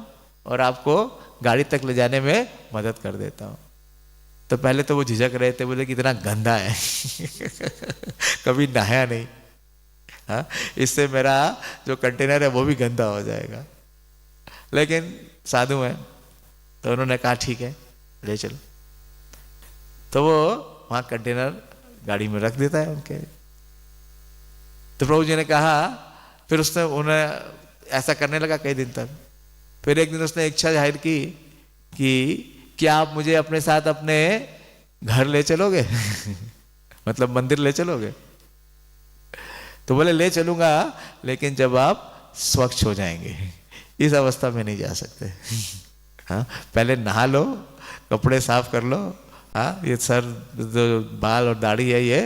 और आपको गाड़ी तक ले जाने में मदद कर देता हूं। तो पहले तो वो झिझक रहे थे, बोले कि इतना गंदा है कभी नहाया नहीं, इससे मेरा जो कंटेनर है वो भी गंदा हो जाएगा। लेकिन साधु है तो उन्होंने कहा ठीक है ले चलो। तो वो वहां कंटेनर गाड़ी में रख देता है उनके। तो प्रभु जी ने कहा, फिर उसने उन्हें ऐसा करने लगा कई दिन तक। फिर एक दिन उसने इच्छा जाहिर की कि क्या आप मुझे अपने साथ अपने घर ले चलोगे मतलब मंदिर ले चलोगे? तो बोले ले चलूंगा, लेकिन जब आप स्वच्छ हो जाएंगे, इस अवस्था में नहीं जा सकते। हाँ, पहले नहा लो, कपड़े साफ कर लो, हाँ, ये सर जो बाल और दाढ़ी है ये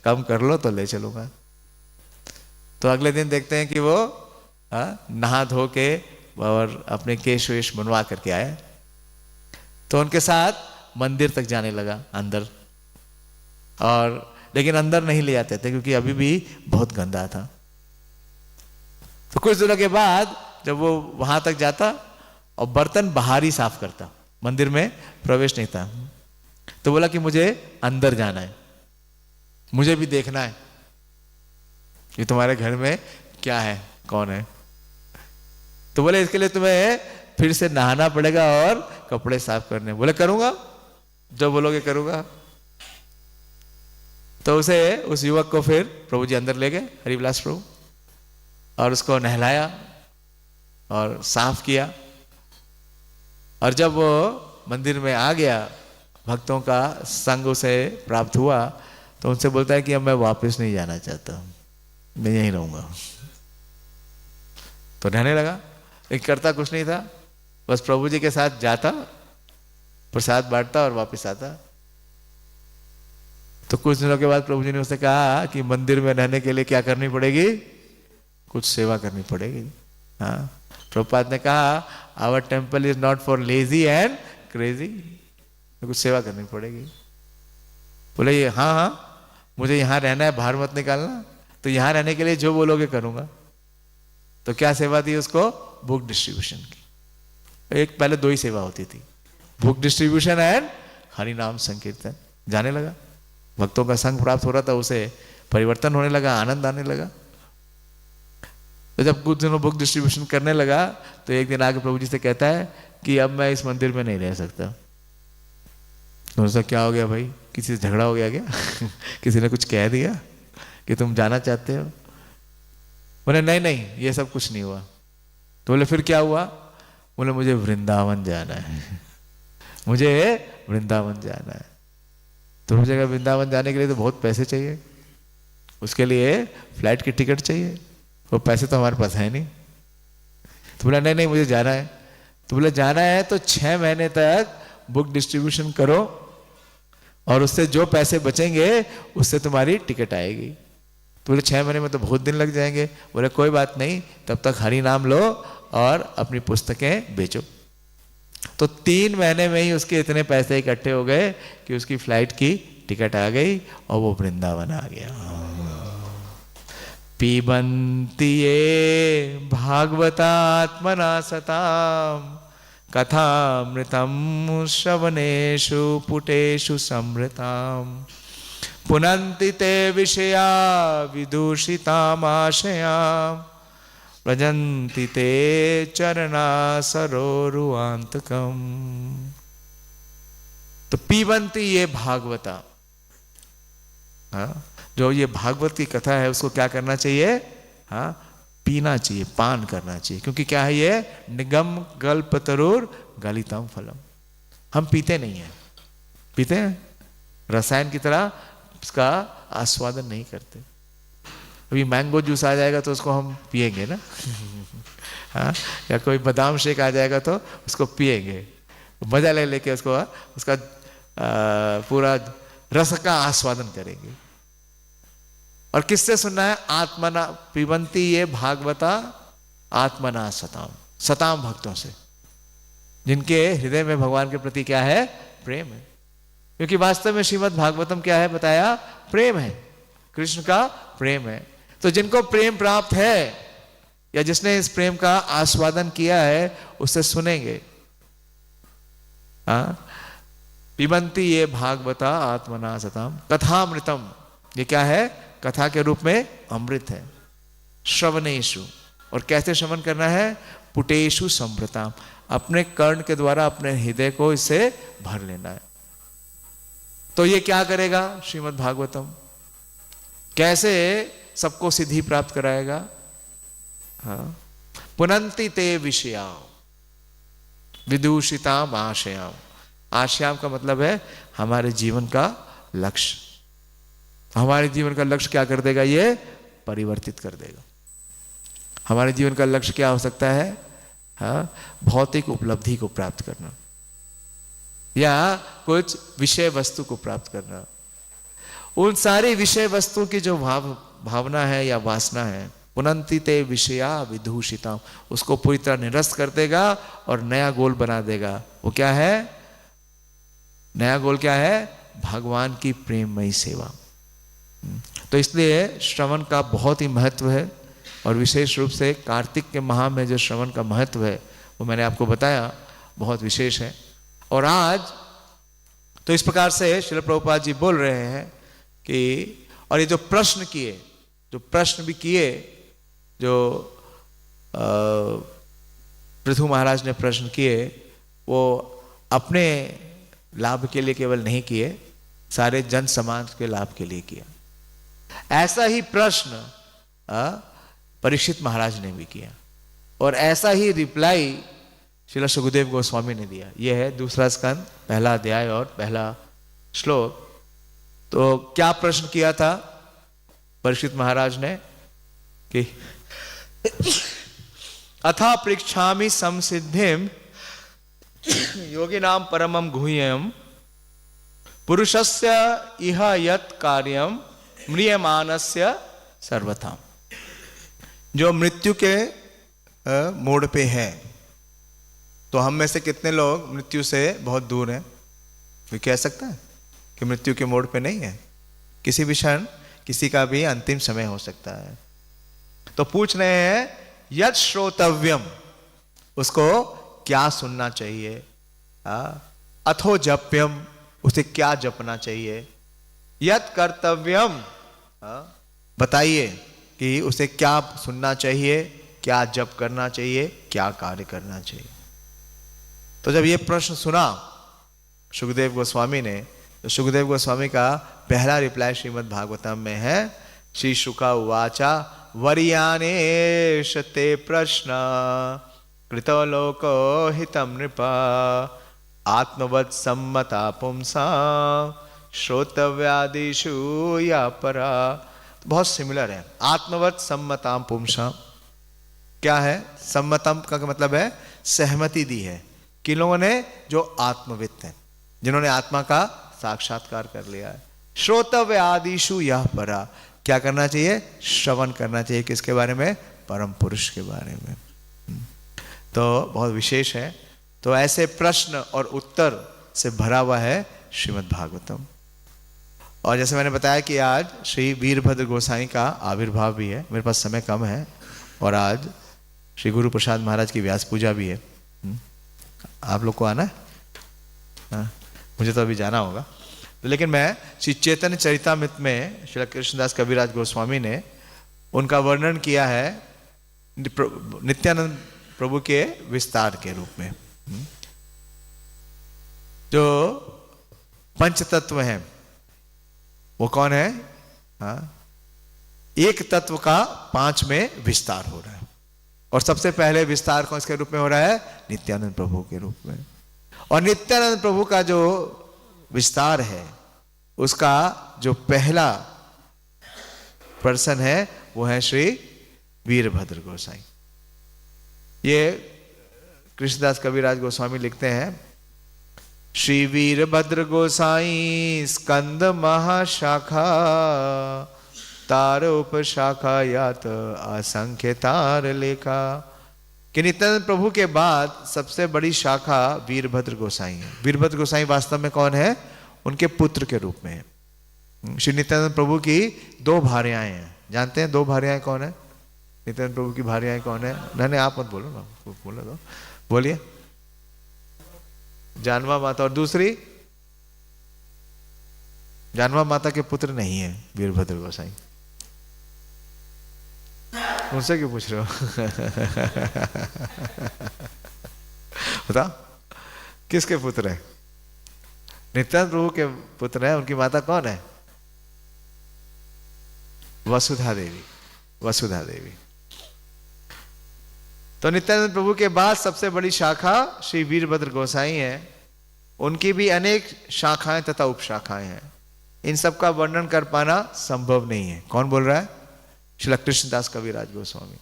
कम कर लो तो ले चलूंगा। तो अगले दिन देखते हैं कि वो नहा धो के और अपने केश वेश बनवा करके आए। तो उनके साथ मंदिर तक जाने लगा अंदर, और लेकिन अंदर नहीं ले जाते थे क्योंकि अभी भी बहुत गंदा था। तो कुछ दिनों के बाद जब वो वहां तक जाता और बर्तन बाहर ही साफ करता, मंदिर में प्रवेश नहीं था, तो बोला कि मुझे अंदर जाना है, मुझे भी देखना है कि तुम्हारे घर में क्या है, कौन है। तो बोले इसके लिए तुम्हें फिर से नहाना पड़ेगा और कपड़े साफ करने। बोले करूंगा, जो बोलोगे करूंगा। तो उस युवक को फिर प्रभु जी अंदर ले गए, हरिविलास प्रभु, और उसको नहलाया और साफ किया। और जब वो मंदिर में आ गया, भक्तों का संग उसे प्राप्त हुआ, तो उनसे बोलता है कि अब मैं वापस नहीं जाना चाहता, मैं यहीं रहूंगा। तो रहने लगा, लेकिन करता कुछ नहीं था, बस प्रभु जी के साथ जाता, प्रसाद बांटता और वापस आता। तो कुछ दिनों के बाद प्रभु जी ने उससे कहा कि मंदिर में रहने के लिए क्या करनी पड़ेगी? कुछ सेवा करनी पड़ेगी। हाँ, प्रभुपाद ने कहा our temple is not for lazy and crazy, कुछ सेवा करनी पड़ेगी। बोले ये हाँ हाँ मुझे यहाँ रहना है, बाहर मत निकालना, तो यहाँ रहने के लिए जो बोलोगे करूंगा। तो क्या सेवा दी उसको? बुक डिस्ट्रीब्यूशन की। एक पहले दो ही सेवा होती थी, बुक डिस्ट्रीब्यूशन एंड हरि नाम संकीर्तन। जाने लगा, भक्तों का संग प्राप्त हो रहा था, उसे परिवर्तन होने लगा, आनंद आने लगा। तो जब कुछ दिनों बुक डिस्ट्रीब्यूशन करने लगा, तो एक दिन आके प्रभु जी से कहता है कि अब मैं इस मंदिर में नहीं रह सकता। तो उसका क्या हो गया भाई, किसी से झगड़ा हो गया क्या? किसी ने कुछ कह दिया कि तुम जाना चाहते हो? बोले नहीं नहीं ये सब कुछ नहीं हुआ। तो बोले फिर क्या हुआ? बोले मुझे वृंदावन जाना है, मुझे वृंदावन जाना है। तो उस जगह वृंदावन जाने के लिए तो बहुत पैसे चाहिए, उसके लिए फ्लाइट की टिकट चाहिए, वो पैसे तो हमारे पास है नहीं। तो बोला नहीं नहीं मुझे जाना है। तो बोले जाना है तो 6 महीने तक बुक डिस्ट्रीब्यूशन करो, और उससे जो पैसे बचेंगे उससे तुम्हारी टिकट आएगी। तो बोले 6 महीने में तो बहुत दिन लग जाएंगे। बोले कोई बात नहीं, तब तक हरि नाम लो और अपनी पुस्तकें बेचो। तो 3 महीने में ही उसके इतने पैसे इकट्ठे हो गए कि उसकी फ्लाइट की टिकट आ गई और वो वृंदावन आ गया। पिबन्ति ये भागवतात्मना सताम कथामृतं श्रवणेषु पुटेषु समृताम् पुनन्ति ते विषया विदूषितामाशयाम् व्रजन्ति ते चरणासरोरुहान्तकम्। तो पीबन्ति ये भागवता, जो ये भागवत की कथा है उसको क्या करना चाहिए? हाँ, पीना चाहिए, पान करना चाहिए, क्योंकि क्या है ये? निगम गल्पतरुर गलितम फलम। हम पीते नहीं हैं, पीते हैं रसायन की तरह उसका आस्वादन नहीं करते। अभी मैंगो जूस आ जाएगा तो उसको हम पिएंगे ना हाँ, या कोई बादाम शेक आ जाएगा तो उसको पिएंगे, मजा ले लेके उसको उसका पूरा रस का आस्वादन करेंगे। और किससे सुनना है? आत्मना पिबन्ति ये भागवता आत्मना सताम, सताम भक्तों से, जिनके हृदय में भगवान के प्रति क्या है? प्रेम है। क्योंकि वास्तव में श्रीमद् भागवतम क्या है बताया? प्रेम है, कृष्ण का प्रेम है। तो जिनको प्रेम प्राप्त है या जिसने इस प्रेम का आस्वादन किया है उससे सुनेंगे। पिबन्ति ये भागवता आत्मना सताम कथामृतम, ये क्या है? कथा के रूप में अमृत है। श्रवणेषु, और कैसे श्रवण करना है? पुटेषु संभृताम, अपने कर्ण के द्वारा अपने हृदय को इससे भर लेना है। तो ये क्या करेगा? श्रीमद् भागवतम कैसे सबको सिद्धि प्राप्त कराएगा? हाँ, पुनन्ति ते विषया विदूषिताम आशयाम। आशयाम का मतलब है हमारे जीवन का लक्ष्य। हमारे जीवन का लक्ष्य क्या कर देगा? ये परिवर्तित कर देगा। हमारे जीवन का लक्ष्य क्या हो सकता है? हाँ, भौतिक उपलब्धि को प्राप्त करना या कुछ विषय वस्तु को प्राप्त करना। उन सारी विषय वस्तु की जो भावना है या वासना है, पुनन्ति ते विषया विदूषिताम, उसको पूरी तरह निरस्त कर देगा और नया गोल बना देगा। वो क्या है? नया गोल क्या है? भगवान की प्रेममयी सेवा। तो इसलिए श्रवण का बहुत ही महत्व है और विशेष रूप से कार्तिक के माह में जो श्रवण का महत्व है वो मैंने आपको बताया, बहुत विशेष है। और आज तो इस प्रकार से श्रील प्रभुपाद जी बोल रहे हैं कि, और ये जो प्रश्न किए, जो प्रश्न भी किए, जो पृथु महाराज ने प्रश्न किए, वो अपने लाभ के लिए केवल नहीं किए, सारे जन समाज के लाभ के लिए किया। ऐसा ही प्रश्न परीक्षित महाराज ने भी किया और ऐसा ही रिप्लाई श्रील सुखदेव गोस्वामी ने दिया। यह है दूसरा स्कंद, पहला अध्याय और पहला श्लोक। तो क्या प्रश्न किया था परीक्षित महाराज ने कि अथा पृच्छामि संसिद्धिम योगिनां परमं गुह्यं पुरुषस्य इह यत् कार्यं म्रियमाणस्य सर्वथा। जो मृत्यु के मोड़ पे है, तो हम में से कितने लोग मृत्यु से बहुत दूर हैं? कोई कह सकता है कि मृत्यु के मोड़ पे नहीं है? किसी भी क्षण किसी का भी अंतिम समय हो सकता है। तो पूछ रहे हैं यत् श्रोतव्यम, उसको क्या सुनना चाहिए? अथो जप्यम, उसे क्या जपना चाहिए? यत् कर्तव्यम, बताइए कि उसे क्या सुनना चाहिए, क्या जप करना चाहिए, क्या कार्य करना चाहिए। तो जब ये प्रश्न सुना सुखदेव गोस्वामी ने, तो सुखदेव गोस्वामी का पहला रिप्लाई श्रीमद् भागवतम में है, श्री शुका उवाचा वरियानेश ते प्रश्न कृतो लोको हितं नृपा आत्मवत् सम्मता पुंसा श्रोतव्यादिषु या परा। बहुत सिमिलर है। आत्मवत् सम्मताम पुंसा क्या है? सम्मतम का मतलब है सहमति दी है। किन लोगों ने? जो आत्मवित्त हैं, जिन्होंने आत्मा का साक्षात्कार कर लिया है। श्रोतव्य आदिशु यह परा, क्या करना चाहिए? श्रवण करना चाहिए। किसके बारे में? परम पुरुष के बारे में। तो बहुत विशेष है। तो ऐसे प्रश्न और उत्तर से भरा हुआ है श्रीमद् भागवतम। और जैसे मैंने बताया कि आज श्री वीरभद्र गोसाई का आविर्भाव भी है। मेरे पास समय कम है और आज श्री गुरु प्रसाद महाराज की व्यास पूजा भी है। आप लोग को आना है? हाँ, मुझे तो अभी जाना होगा। लेकिन मैं श्री चैतन्य चरितामृत में श्री कृष्णदास कविराज गोस्वामी ने उनका वर्णन किया है नित्यानंद प्रभु के विस्तार के रूप में। जो पंच तत्व हैं वो कौन है? हाँ, एक तत्व का 5 में विस्तार हो रहा है। और सबसे पहले विस्तार कौन इसके रूप में हो रहा है? नित्यानंद प्रभु के रूप में। और नित्यानंद प्रभु का जो विस्तार है, उसका जो पहला पर्सन है वो है श्री वीरभद्र गोसाई। ये कृष्णदास कविराज गोस्वामी लिखते हैं, श्री वीरभद्र गोसाई स्कंद महाशाखा तार उपशाखा यात असंख्य तार लेखा। कि नित्यानंद प्रभु के बाद सबसे बड़ी शाखा वीरभद्र गोसाई है। वीरभद्र गोसाई वास्तव में कौन है? उनके पुत्र के रूप में है। श्री नित्यानंद प्रभु की 2 भार्याएं हैं। जानते हैं 2 भार्याएं कौन है? नित्यानंद प्रभु की भार्याएं कौन है? नहीं आप मत बोलो ना, बोलो तो बोलिए। जानवा माता और दूसरी? जानवा माता के पुत्र नहीं है वीरभद्र गोसाई। उनसे क्यों पूछ रहे हो? बताओ किसके पुत्र है? नित्यानंद प्रभु के पुत्र है। उनकी माता कौन है? वसुधा देवी। वसुधा देवी। तो नित्यानंद प्रभु के बाद सबसे बड़ी शाखा श्री वीरभद्र गोसाई है। उनकी भी अनेक शाखाएं तथा उपशाखाएं हैं। इन सब का वर्णन कर पाना संभव नहीं है। कौन बोल रहा है? श्रील कृष्णदास कविराज गोस्वामी।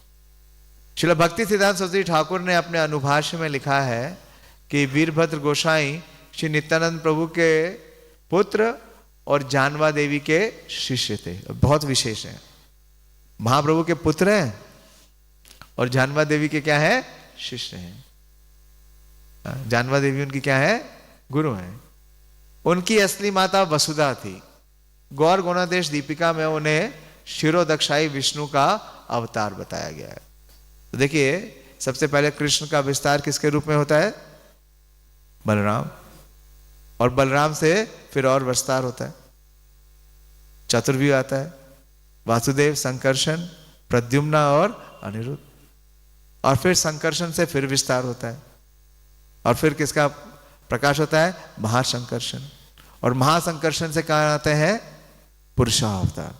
श्रील भक्ति सिद्धांत सरस्वती ठाकुर ने अपने अनुभाष्य में लिखा है कि वीरभद्र गोसाई श्री नित्यानंद प्रभु के पुत्र और जानवा देवी के शिष्य थे। बहुत विशेष है, महाप्रभु के पुत्र हैं और जानवा देवी के क्या है? शिष्य हैं। जानवा देवी उनकी क्या है? गुरु हैं। उनकी असली माता वसुधा थी। गौर गुणादेश दीपिका में उन्हें शिरोदक्षाई विष्णु का अवतार बताया गया है। तो देखिए, सबसे पहले कृष्ण का विस्तार किसके रूप में होता है? बलराम। और बलराम से फिर और विस्तार होता है, चतुर्व्यूह आता है, वासुदेव, संकर्षण, प्रद्युम्न और अनिरुद्ध। और फिर संकर्षण से फिर विस्तार होता है, और फिर किसका प्रकाश होता है? महासंकर्षण। और महासंकर्षण से कहां आते हैं? पुरुषावतार।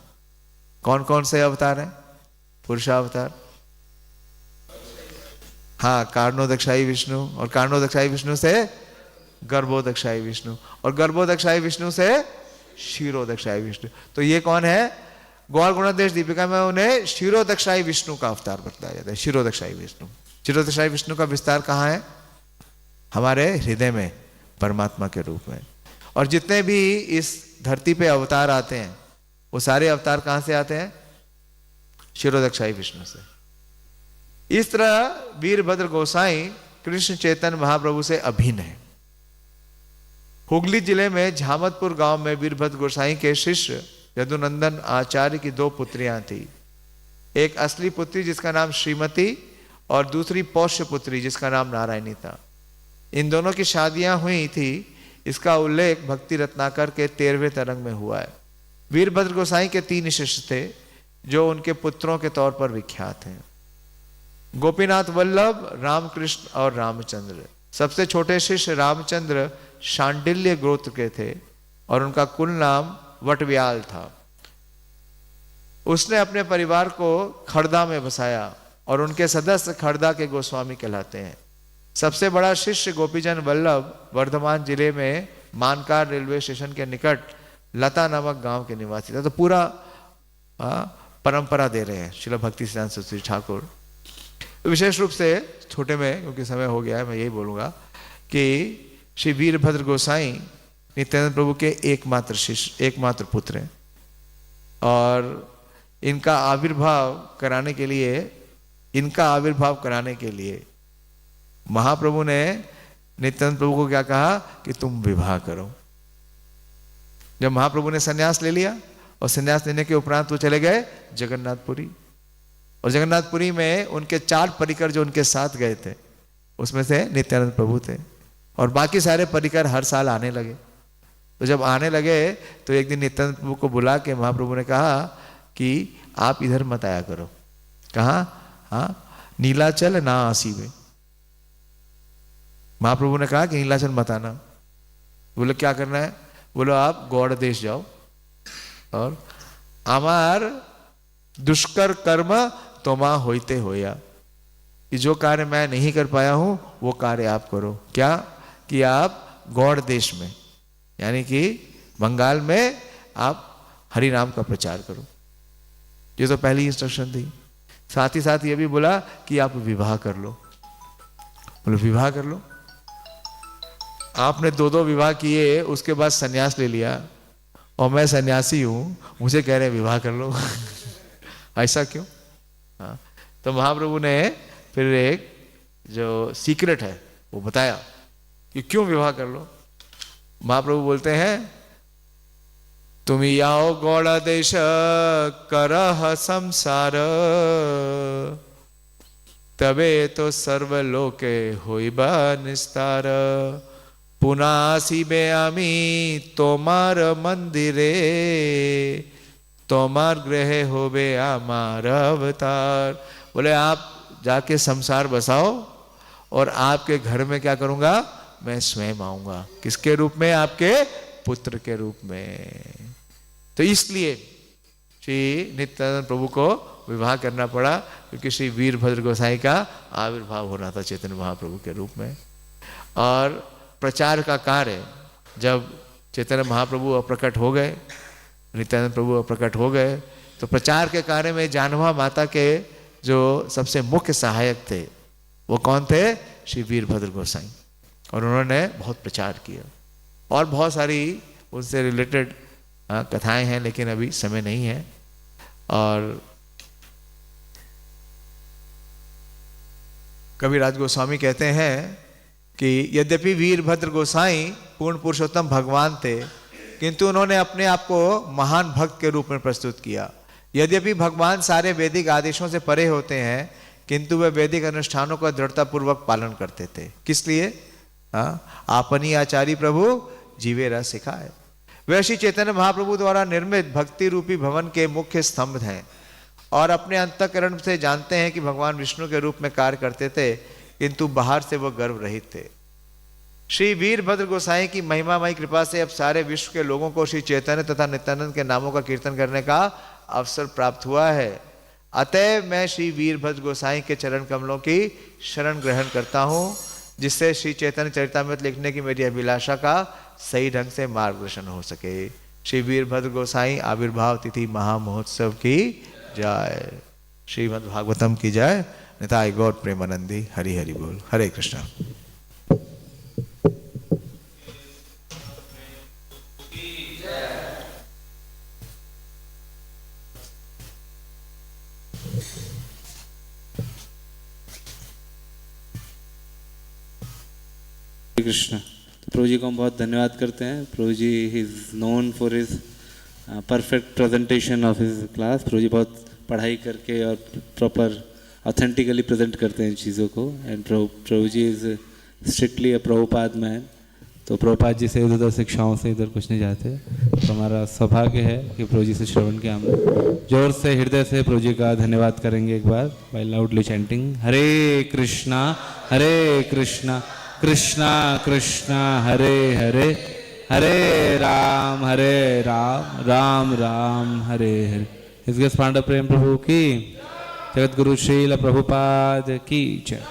कौन कौन से अवतार हैं? पुरुषावतार। हाँ, कारणोदक्षाई विष्णु, और कारणोदक्षाई विष्णु से गर्भोदक्षाई विष्णु, और गर्भोदक्षाई विष्णु से क्षीरोदक्षाई विष्णु। तो ये कौन है? गौर गुणादेश दीपिका में उन्हें क्षीरोदक्षाई विष्णु का अवतार बताया जाता है। क्षीरोदक्षाई विष्णु। क्षीरोदक्षाई विष्णु का विस्तार कहाँ है? हमारे हृदय में, परमात्मा के रूप में। और जितने भी इस धरती पे अवतार आते हैं, वो सारे अवतार कहां से आते हैं? क्षीरोदक्षाई विष्णु से। इस तरह वीरभद्र गोसाई कृष्ण चैतन्य महाप्रभु से अभिन्न है। हुगली जिले में झामतपुर गांव में वीरभद्र गोसाई के शिष्य यदुनंदन आचार्य की 2 पुत्रियां थी। एक असली पुत्री जिसका नाम श्रीमती, और दूसरी पौष्य पुत्री जिसका नाम नारायणी था। इन दोनों की शादियां हुई थी। इसका उल्लेख भक्ति रत्नाकर के 13वें तरंग में हुआ है। वीरभद्र गोसाई के 3 शिष्य थे जो उनके पुत्रों के तौर पर विख्यात हैं। गोपीनाथ वल्लभ, रामकृष्ण और रामचंद्र। सबसे छोटे शिष्य रामचंद्र शांडिल्य गोत्र के थे और उनका कुल नाम वटव्याल था। उसने अपने परिवार को खड़दा में बसाया और उनके सदस्य खड़दा के गोस्वामी कहलाते हैं। सबसे बड़ा शिष्य गोपीचंद वल्लभ वर्धमान जिले में मानकार रेलवे स्टेशन के निकट लता नामक गांव के निवासी था। तो पूरा परंपरा दे रहे हैं श्रील भक्ति सिद्धांत सरस्वती ठाकुर। विशेष रूप से छोटे में, क्योंकि समय हो गया है, मैं यही बोलूंगा कि श्री वीरभद्र गोसाई नित्यानंद प्रभु के एकमात्र शिष्य, एकमात्र पुत्र हैं। और इनका आविर्भाव कराने के लिए महाप्रभु ने नित्यानंद प्रभु को क्या कहा कि तुम विवाह करो। जब महाप्रभु ने संन्यास ले लिया, और संन्यास लेने के उपरांत वो चले गए जगन्नाथपुरी, और जगन्नाथपुरी में उनके 4 परिकर जो उनके साथ गए थे, उसमें से नित्यानंद प्रभु थे। और बाकी सारे परिकर हर साल आने लगे। तो जब आने लगे तो एक दिन नित्यानंद प्रभु को बुला के महाप्रभु ने कहा कि आप इधर मत आया करो। कहा? हाँ, नीलाचल ना आसीबे। महाप्रभु ने कहा कि नीलाचल मत आना। बोले क्या करना है? बोलो आप गौड़ देश जाओ और आमार दुष्कर कर्म तोमा होते होया, कि जो कार्य मैं नहीं कर पाया हूं वो कार्य आप करो। क्या? कि आप गौड़ देश में, यानी कि बंगाल में आप हरि नाम का प्रचार करो। ये तो पहली इंस्ट्रक्शन थी। साथ ही साथ ये भी बोला कि आप विवाह कर लो। बोलो विवाह कर लो। आपने 2 विवाह किए, उसके बाद सन्यास ले लिया, और मैं सन्यासी हूं, मुझे कह रहे विवाह कर लो। ऐसा क्यों? हाँ, तो महाप्रभु ने फिर एक जो सीक्रेट है वो बताया कि क्यों विवाह कर लो। महाप्रभु बोलते हैं, तुम याओ गौड़ देश करह संसार, तबे तो सर्वलोके होइबा निस्तार। पुनः आसीबे आमी तोमार मंदिरे, तोमार ग्रह होबे आमार अवतार। बोले आप जाके संसार बसाओ, और आपके घर में क्या करूंगा? मैं स्वयं आऊंगा। किसके रूप में? आपके पुत्र के रूप में। तो इसलिए श्री नित्यानंद प्रभु को विवाह करना पड़ा क्योंकि श्री वीरभद्र गोसाई का आविर्भाव हो रहा था चैतन्य महाप्रभु के रूप में। और प्रचार का कार्य, जब चैतन्य महाप्रभु अप्रकट हो गए, नित्यानंद प्रभु अप्रकट हो गए, तो प्रचार के कार्य में जानवा माता के जो सबसे मुख्य सहायक थे वो कौन थे? श्री वीरभद्र गोसाई। और उन्होंने बहुत प्रचार किया और बहुत सारी उनसे रिलेटेड कथाएं हैं, लेकिन अभी समय नहीं है। और कविराज गोस्वामी कहते हैं कि यद्यपि वीरभद्र गोसाई पूर्ण पुरुषोत्तम भगवान थे, किंतु उन्होंने अपने आप को महान भक्त के रूप में प्रस्तुत किया। यद्यपि भगवान सारे वैदिक आदेशों से परे होते हैं, किंतु वे वैदिक अनुष्ठानों का दृढ़तापूर्वक पालन करते थे। किस लिए? आपनी आचार्य प्रभु जीवेरा सिखाए। वे श्री चैतन्य महाप्रभु द्वारा निर्मित भक्ति रूपी भवन के मुख्य स्तंभ हैं और अपने अंतःकरण से जानते हैं कि भगवान विष्णु के रूप में कार्य करते थे, किंतु बाहर से वह गर्व रहित थे। श्री वीरभद्र गोसाई की महिमामयी कृपा से अब सारे विश्व के लोगों को श्री चैतन्य तथा नित्यानंद के नामों का कीर्तन करने का अवसर प्राप्त हुआ है। अतः मैं श्री वीरभद्र गोसाई के चरण कमलों की शरण ग्रहण करता हूँ, जिससे श्री चैतन्य चरितामृत लिखने की मेरी अभिलाषा का सही ढंग से मार्गदर्शन हो सके। श्री वीरभद्र गोसाई आविर्भाव तिथि महामहोत्सव की जय। श्रीमद् भागवतम की जय। निताय गौर प्रेमानंदी। हरि हरि बोल। हरे कृष्णा। कृष्ण। तो प्रभु जी को हम बहुत धन्यवाद करते हैं। Prabhu ji is known for his perfect presentation of his class. Prabhu ji बहुत पढ़ाई करके और प्रॉपर ऑथेंटिकली प्रेजेंट करते हैं इन चीज़ों को। And Prabhu ji is strictly a Prabhupada man. तो प्रभुपाद जी से इधर उधर शिक्षाओं से इधर कुछ नहीं जाते। तो हमारा सौभाग्य है कि प्रभु जी से श्रवण किया हमने। जोर से हृदय से प्रभु जी का धन्यवाद करेंगे एक बार बाय लाउडली चैंटिंग हरे कृष्णा कृष्णा कृष्णा हरे हरे, हरे राम राम राम हरे हरे। हिज ग्रेस पांडव प्रेम प्रभु की, जगत गुरु श्रील प्रभुपाद की जय।